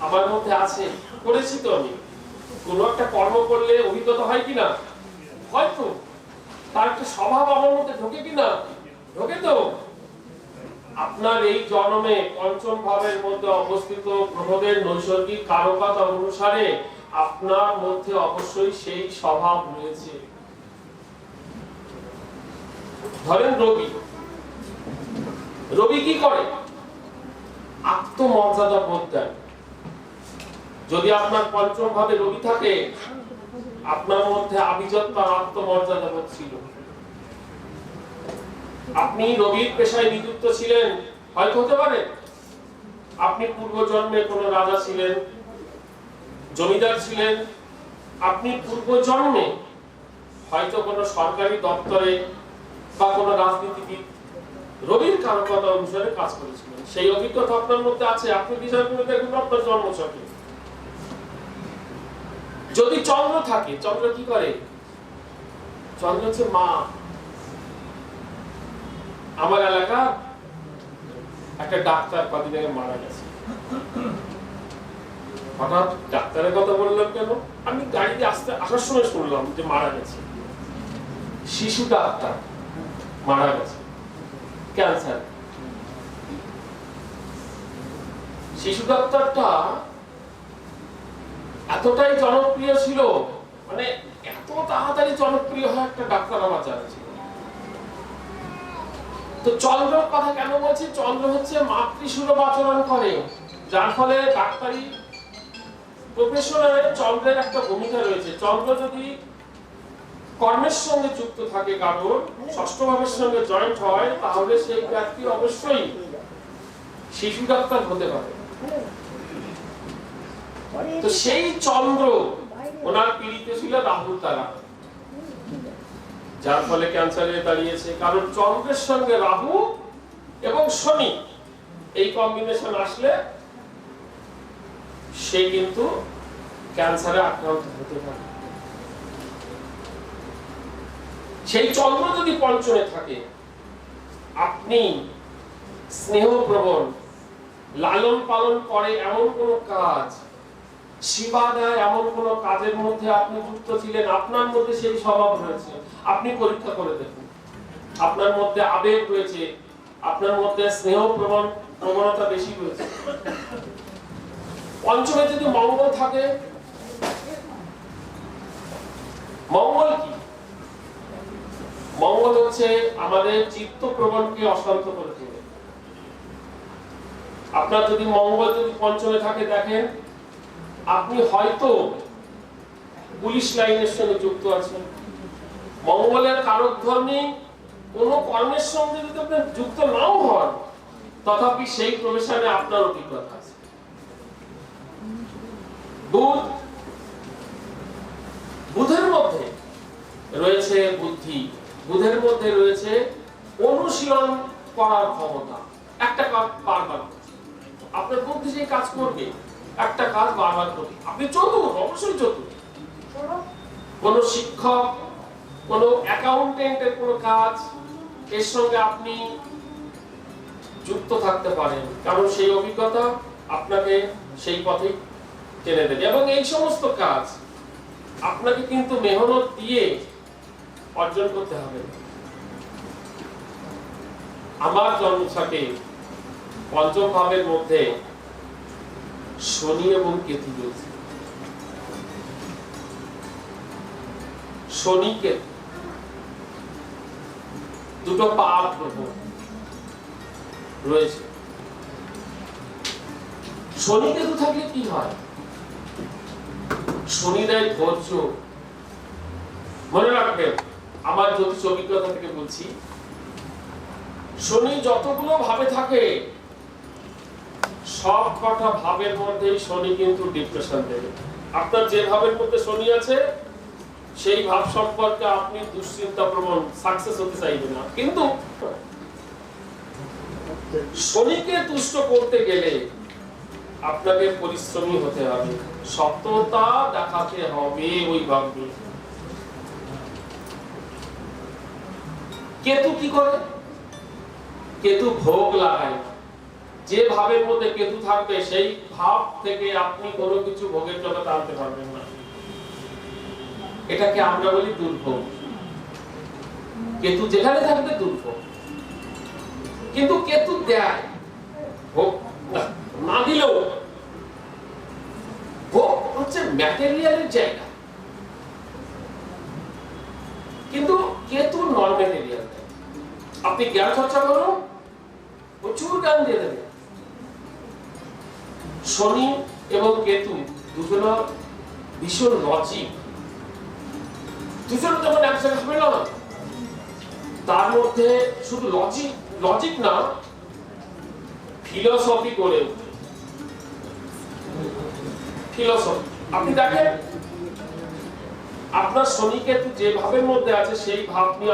আমার মধ্যে আছে, করেছি তো আমি। কোন একটা কর্ম করলে অভিজ্ঞতা হয় কিনা? হয়তো। তার একটা স্বভাব আমার মধ্যে ঢোকে কিনা? ঢোকে তো। আপনার এই জন্মে পঞ্চম ভাবের মধ্যে অবস্থিত গ্রহদের নৈসর্গিক কারকতা অনুসারে আপনার মধ্যে অবশ্যই সেই স্বভাব রয়েছে। ধরেন রবি, রবি কি করে? আত্মমর্যাদা বোধ দেন। যদি আপনার পঞ্চম ভাবে রবি থাকে, আপনার মধ্যে আভিজাত্য আর আত্মমর্যাদা বোধ ছিল। আপনি রবির পেশায় নিযুক্ত ছিলেন, হয়তো হতে পারে আপনি পূর্ব জন্মে কোনো রাজা ছিলেন, জমিদার ছিলেন। আপনি পূর্ব জন্মে হয়তো কোনো সরকারি দপ্তরে বা কোনো রাজনীতিবিদ রবির কারকতা অনুসারে কাজ করেছিলেন, সেই অভিজ্ঞতা আপনার মধ্যে আছে। আপনি বিষয়গুলো দেখুন আপনার জন্মছকে। যদি চন্দ্র থাকে, চন্দ্র কি করে? চন্দ্র হচ্ছে মা। আমার এলাকা একটা ডাক্তার কদিন আগে মারা গেছে। হঠাৎ ডাক্তারের কথা বললাম কেন? আমি গাড়িতে আসার সময় শুনলাম যে মারা গেছে। শিশু ডাক্তার মারা গেছে, ক্যান্সার। শিশু ডাক্তারটা এতটাই জনপ্রিয় ছিল, মানে এত তাড়াতাড়ি জনপ্রিয় হয় একটা ডাক্তার আমার জানা ছিল। তো চন্দ্রের কথা কেন বলছি? চন্দ্র হচ্ছে মাতৃসুলভ আচরণ করে, যার ফলে ডাক্তারি প্রফেশনে চন্দ্রের একটা ভূমিকা রয়েছে। চন্দ্র যদি কর্মের সঙ্গে যুক্ত থাকে, কারণ ষষ্ঠ ভাবের সঙ্গে জয়েন্ট হয়, তাহলে সেই ব্যক্তি অবশ্যই শিশু ডাক্তার হতে পারে। তো সেই চন্দ্র ওনার পীড়িত ছিল রাহুর দ্বারা, যার ফলে ক্যান্সারে দাঁড়িয়েছে। কারণ চন্দ্রের সঙ্গে রাহু এবং শনি এই কম্বিনেশন আসলে সে কিন্তু ক্যান্সারে আক্রান্ত হতে পারে। সেই চন্দ্র যদি পঞ্চমে থাকে, আপনি স্নেহপ্রবণ, লালন পালন করে এমন কোন কাজ, সেবা দেয় এমন কোন কাজের মধ্যে আপনি যুক্ত ছিলেন, আপনার মধ্যে সেই স্বভাব রয়েছে। আপনি পরীক্ষা করে দেখুন, আপনার মধ্যে আবেগ রয়েছে, আপনার মধ্যে স্নেহ প্রবণতা বেশি রয়েছে। পঞ্চমে যদি মঙ্গল থাকে, মঙ্গল কি? মঙ্গল হচ্ছে আমাদের চিত্ত প্রবণকে অশান্ত করে তোলে। আপনার যদি মঙ্গল যদি পঞ্চমে থাকে, দেখেন আপনি হয়তো পুলিশ লাইনের সঙ্গে যুক্ত আছেন। মঙ্গলের কারক ধর্মী কোন কর্মের সঙ্গে যদি আপনি যুক্ত নাও হন, তথাপি সেই প্রফেশনে আপনার অভিজ্ঞতা আছে। বুধের মধ্যে রয়েছে বুদ্ধি, বুধের মধ্যে রয়েছে অনুশীলন করার ক্ষমতা। একটা একটা কাজ বারবার করছেন, আপনার বুদ্ধি সেই কাজ করবে, একটা কাজ বারবার করবে, আপনি চতুর, অবশ্যই চতুর। কোন শিক্ষক, কোন অ্যাকাউন্টেন্টের কোন কাজ এর সঙ্গে আপনি যুক্ত থাকতে পারেন, কারণ সেই অভিজ্ঞতা আপনাকে সেই পথে টেনে দেবে। এবং এই সমস্ত কাজ আপনাকে কিন্তু মেহনত দিয়ে অর্জন করতে হবে। আমার জন্মছকে পঞ্চম ভাবের মধ্যে শনি এবং কেতু রয়েছে। শনি কেতু দুটো পাপ গ্রহ রয়েছে। শনি কেতু থাকলে কি হয়? শনি দেয় ধৈর্য। মনে রাখবেন, আমার জ্যোতিষ অভিজ্ঞতা থেকে বলছি, শনি যতগুলো ভাবে থাকে সব কটা ভাবের মধ্যে শনি কিন্তু ডিপ্রেশন দেবে। আপনার যে ভাবের মধ্যে শনি আছে সেই ভাব সম্পর্কে আপনি দুশ্চিন্তা প্রবণ, সাকসেস হতে চাইবেন না। কিন্তু শনিকে তুষ্ট করতে গেলে আপনাকে পরিশ্রমী হতে হবে, সততা দেখাতে হবে ওই ভাবে। কেতু কি করে? কেতু ভোগ লাগায় না। যে ভাবের মধ্যে কেতু থাকবে সেই ভাব থেকে আপনি কোনো কিছু ভোগের জগতে আনতে পারবেন না। এটাকে আমরা বলি দুর্ভোগ। কেতু যেখানে থাকবে দুর্ভোগ। কিন্তু কেতু দেয় ভোগ, না দিলেও ভোগ হচ্ছে ম্যাটেরিয়ালের জায়গা, কিন্তু কেতু নন ম্যাটেরিয়াল। আপনি জ্ঞান চর্চা করুন, প্রচুর জ্ঞান দিয়ে দেবে। শনি এবং কেতু দুজন ভীষণ লজিক, দুজন যেমন এক জায়গায় হবে না, তার মধ্যে শুধু লজিক না, ফিলোসফি করে উঠে। ফিলোসফি আপনি দেখেন, আপনার শনি কেতু যে ভাবের মধ্যে আছে সেই ভাব নিয়ে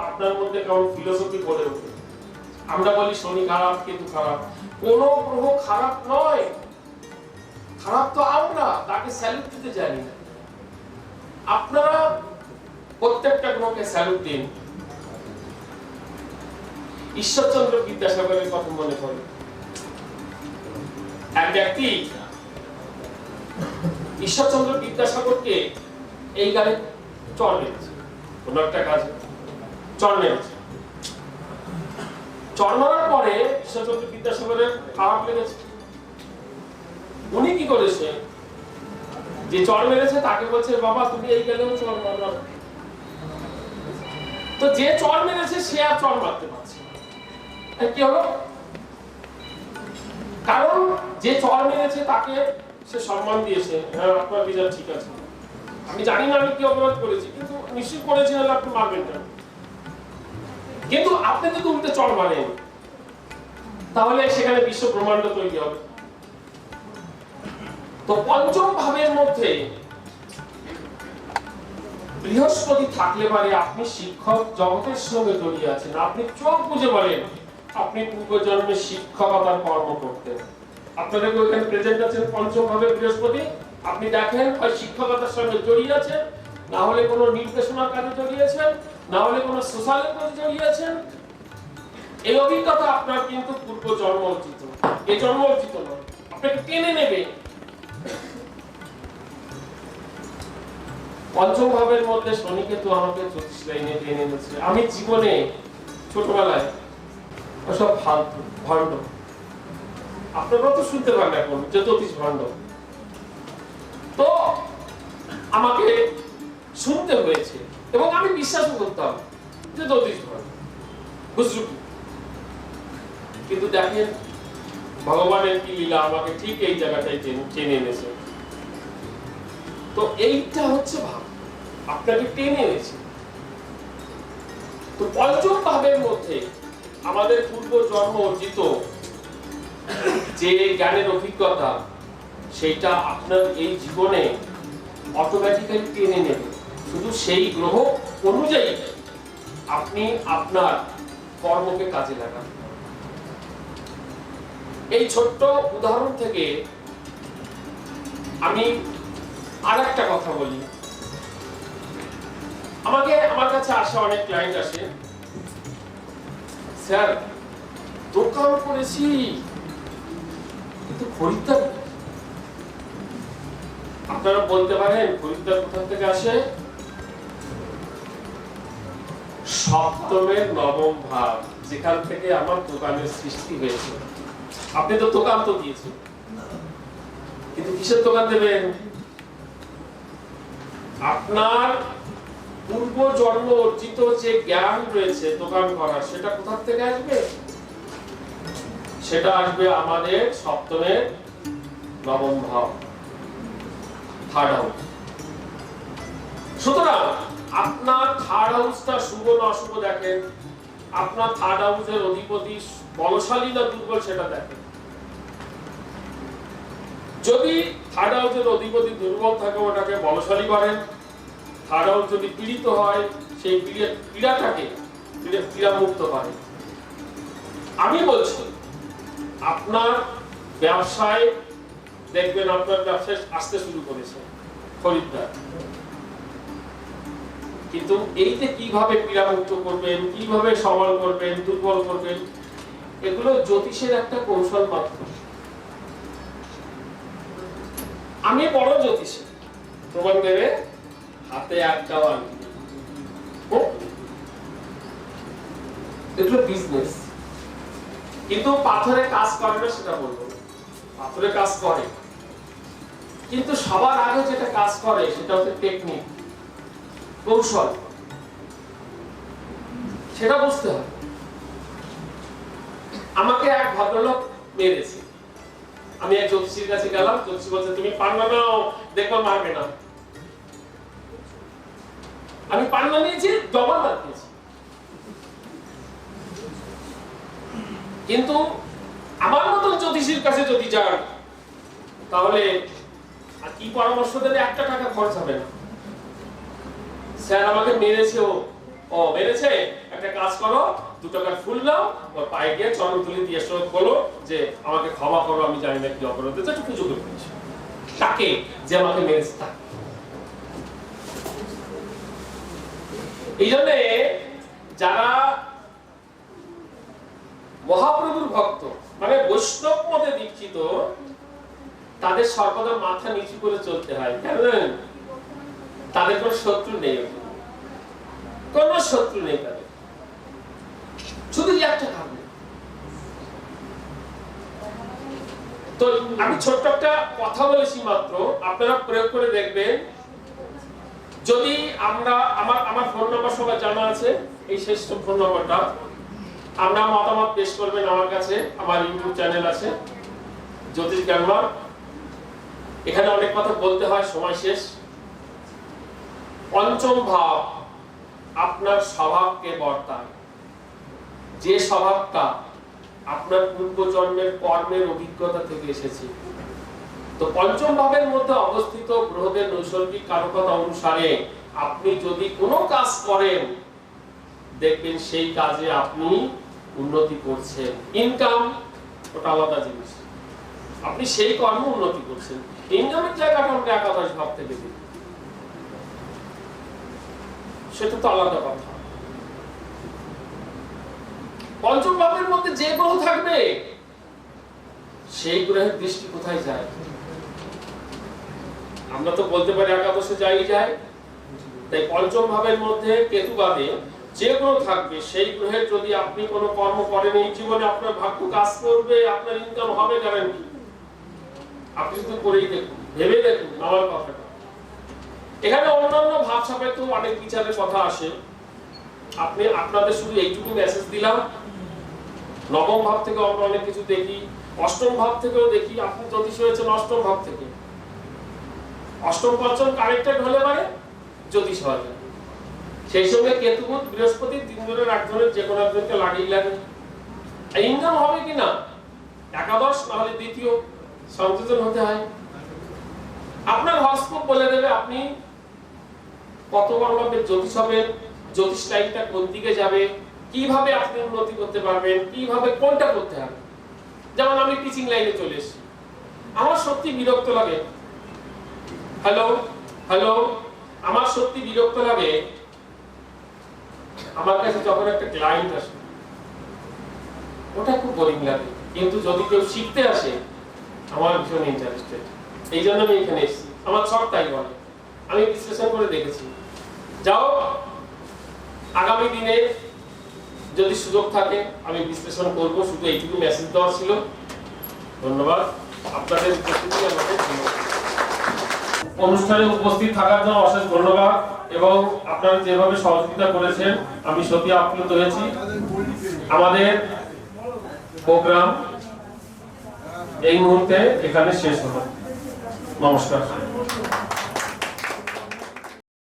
আপনার মধ্যে কেমন ফিলোসফি করে ওঠে। আমরা বলি শনি খারাপ, কেতু খারাপ। কোন গ্রহ খারাপ নয়, খারাপ তো আমরা, তাকে স্যালুট দিতে জানি না। আপনারা প্রত্যেকটা গ্রহকে স্যালুট দিন। ঈশ্বরচন্দ্র বিদ্যাসাগরের কথা মনে পড়ে। এক ব্যক্তি ঈশ্বরচন্দ্র বিদ্যাসাগরকে এই গালে চড় মেরেছে, কোন একটা কাজে চড় মেরেছে। চড় মারার পরে ঈশ্বরচন্দ্র বিদ্যাসাগরের খারাপ লেগেছে। উনি কি করেছে, যে চড় মেরেছে তাকে বলছে, বাবা তুমি এই গেলেও চড় মারো। তো যে চড় মেরেছে সে আর চড় মারতে পারছে না। কি হলো? কারণ যে চড় মেরেছে তাকে সে সম্মান দিয়েছে, হ্যাঁ আপনার বিচার ঠিক আছে, আমি জানি না আমি কি অপরাধ করেছি, কিন্তু নিশ্চিত করেছি হলে আপনি মারবেন না। কিন্তু আপনি যদি উল্টে চড় মারেন তাহলে সেখানে বিশ্ব ব্রহ্মাণ্ড তৈরি হবে। তো পঞ্চম ভাবের মধ্যে বৃহস্পতি থাকলে পারে আপনি শিক্ষক জগতের সঙ্গে জড়িয়ে আছেন। আপনি চোখ বুঝে বলেন আপনি পূর্বজন্মে শিক্ষকতার কর্ম করতেন। আপনাদের ওইখানে প্রেজেন্ট আছেন পঞ্চম ভাবে বৃহস্পতি, আপনি দেখেন হয় শিক্ষকতার সঙ্গে জড়িয়ে আছেন, না হলে কোনো নির্দেশনার কাজে জড়িয়েছেন, না হলে কোনো সোশ্যালের কাজে জড়িয়েছেন। এই অভিজ্ঞতা আপনার কিন্তু পূর্ব জন্ম অর্জিত, এই জন্ম অর্জিত নয়, আপনাকে টেনে নেবে। পঞ্চম ভাবের মধ্যে শনি কেতু আমাকে জ্যোতিষ লাইনে টেনে এনেছে। আমি জীবনে ছোটবেলায় ওসব ফালতু ভণ্ড, আপনারা তো শুনতে পান এখন যে জ্যোতিষ ভণ্ড, তো আমাকে শুনতে হয়েছে এবং আমি বিশ্বাস করতাম যে জ্যোতিষ ভণ্ড, বুঝলি। কিন্তু দেখেন ভগবানের কি লীলা, আমাকে ঠিক এই জায়গাটাই টেনে এনেছে। তো এইটা হচ্ছে ভাব, আপনাকে টেনে এনেছে। তো পঞ্চম ভাবের মধ্যে আমাদের পূর্ব জন্ম অর্জিত যে জ্ঞানের অভিজ্ঞতা, সেইটা আপনার এই জীবনে অটোমেটিক্যালি টেনে নেবে। শুধু সেই গ্রহ অনুযায়ী আপনি আপনার কর্মকে কাজে লাগান। এই ছোট্ট উদাহরণ থেকে আমি আর একটা কথা বলি। আমার কাছে আসা অনেক ক্লায়েন্ট আসে, স্যার দোকান করেছি কিন্তু খরিদ্দার। আপনারা বলতে পারেন খরিদ্দার কোথা থেকে আসে? সপ্তমের নবম ভাব, যেখান থেকে আমার দোকানের সৃষ্টি হয়েছে। আপনি তো দোকান তো দিয়েছেন, কিন্তু কিসের দোকান দেবেন? আপনার পূর্ব জন্ম অর্জিত যে জ্ঞান রয়েছে দোকান করার, সেটা কোথা থেকে আসবে? সেটা আসবে আমাদের সপ্তমের নবম ভাব, থার্ড হাউস। সুতরাং আপনার থার্ড হাউসটা শুভ না অশুভ দেখেন, আপনার থার্ড হাউসের অধিপতি বলশালী না দুর্বল সেটা দেখেন। যদি থার্ড হাউসের অধিপতি দুর্বল থাকে ওটাকে বলশালী করেন, থার্ড হাউস যদি পীড়িত হয় সেই পীড়াটাকে পীড়ামুক্ত করে। আমি বলছি আপনার ব্যবসায় দেখবেন আপনার ব্যবসায় আসতে শুরু করেছে খরিদ্দার, কিন্তু এইতে কিভাবে পীড়ামুক্ত করবেন, কিভাবে সবল করবেন, দুর্বল করবেন, এগুলো জ্যোতিষের একটা কৌশল মাত্র। আমি বড় জ্যোতিষী, প্রমাণ দেবে হাতে একটাও আনবি, এগুলো বিজনেস। কিন্তু পাথরে কাজ করে না সেটা বলবো, পাথরে কাজ করে, কিন্তু সবার আগে যেটা কাজ করে সেটা হচ্ছে টেকনিক, কৌশল, সেটা বুঝতে হবে। আমাকে এক ভদ্রলোক মেরেছে, আমি এক জ্যোতিষীর কাছে গেলাম, জ্যোতিষী বলছে তুমি পান্না নাও, দেখো মারবে না। আমি পান্না নিয়েছি, ডবল মার খেয়েছি। কিন্তু আমার মতন জ্যোতিষীর কাছে যদি যান তাহলে আর কি পরামর্শ দেবে? একটা টাকা খরচ হবে না। স্যার আমাকে মেরেছে, ও মেরেছে, একটা কাজ করো, 2 টাকার ফুল নাও, ওর পায়ে গিয়ে চরণ তুলি দিয়ে বলো যে আমাকে ক্ষমা করো, আমি জানি না কি অপরাধ হয়েছে, একটু পুজো করে দিয়েছি তাকে যে আমাকে মেরেছে তাকে। এই জন্য যারা মহাপ্রভুর ভক্ত মানে বৈষ্ণব মতে দীক্ষিত, তাদের সর্বদা মাথা নিচু করে চলতে হয়। কেন? তাদের কোনো শত্রু নেই, কোন শত্রু নেই তাদের, শুধু একটা কারণে। তো আমি ছোট্ট একটা কথা বলেছি মাত্র, আপনারা প্রয়োগ করে দেখবেন। যদি আমার ফোন নাম্বার সবার জানা আছে, এই শেষ ফোন নাম্বারটা, আমরা মতামত পেশ করবেন আমার কাছে। আমার ইউটিউব চ্যানেল আছে জ্যোতিষ জ্ঞানবার, এখানে অনেক কথা বলতে হয়, সময় শেষ। পঞ্চম ভাব আপনার স্বভাবকে বর্তায়, যে স্বভাবটা আপনার পূর্বজন্মের কর্মের অভিজ্ঞতা থেকে এসেছে। তো পঞ্চম ভাবের মধ্যে অবস্থিত গ্রহদের নৈসর্গিক কারকতা অনুসারে আপনি যদি কোনো কাজ করেন, দেখবেন সেই কাজে আপনি উন্নতি করছেন। ইনকাম ওটা আলাদা জিনিস, আপনি সেই কর্মে উন্নতি করছেন। ইনকামের জায়গাটা আমরা একাদশ ভাব থেকে দিই, সেটা তো আলাদা কথা। পঞ্চম ভাবের মধ্যে যে গ্রহ থাকবে সেই গ্রহের দৃষ্টি কোথায় যায়? আমরা তো বলতে পারি একাদশে যায়। তাই পঞ্চম ভাবের মধ্যে কেতু বাদে যে গ্রহ থাকবে সেই গ্রহের যদি আপনি কোনো কর্ম করেন এই জীবনে, আপনার ভাগ্য কাজ করবে, আপনার ইনকাম হবে গ্যারান্টি। আপনি শুধু করেই দেখুন, ভেবে দেখুন আমার কথাটা। এখানে অন্যান্য ভাব সাপেক্ষ অনেক বিচারের কথা আসে, আপনাদের শুধু এইটুকু মেসেজ দিলাম। নবম ভাব থেকে আমরা অনেক কিছু দেখি, অষ্টম ভাব থেকেও দেখি। আপনি জ্যোতিষ হয়েছেন অষ্টম ভাব থেকে, অষ্টম পঞ্চম কানেক্টেড হলে মানে জ্যোতিষ হওয়া যায়। সেই সঙ্গে কেতু বুধ বৃহস্পতি তিনজনের একজনের যে কোনো একজনকে লাগিয়ে লাগে। ইনকাম হবে কিনা একাদশ না হলে দ্বিতীয় সংযোজন হতে হয়। আপনার হরস্কোপ বলে দেবে আপনি কত বড় ভাবে জ্যোতিষ হবেন, জ্যোতিষ লাইনটা কোন দিকে যাবে, কিভাবে আপনি উন্নতি করতে পারবেন, কিভাবে কোনটা করতে হবে। যেমন আমি টিচিং লাইনে চলে এসেছি, আমার সত্যি বিরক্ত লাগে। হ্যালো হ্যালো, আমার সত্যি বিরক্ত লাগে আমার কাছে যখন একটা ক্লায়েন্ট আসে, ওটা খুব বোরিং লাগে। কিন্তু যদি কেউ শিখতে আসে, আমার ভীষণ ইন্টারেস্টেড। এই জন্য আমি এখানে এসেছি, আমার সব তাই বলে। আমি বিশ্লেষণ করে দেখেছি। যাও, আগামী দিনে যদি সুযোগ থাকে আমি বিশ্লেষণ করব। শুধু এইটুকু মেসেজ দেওয়া ছিল। ধন্যবাদ আপনাদের উপস্থিতি আমাদের অনুষ্ঠানে উপস্থিত থাকার জন্য অশেষ ধন্যবাদ, এবং আপনারা যেভাবে সহযোগিতা করেছেন আমি সত্যি আপ্লুত হয়েছি। আমাদের প্রোগ্রাম এই মুহূর্তে এখানে শেষ হলো। নমস্কার।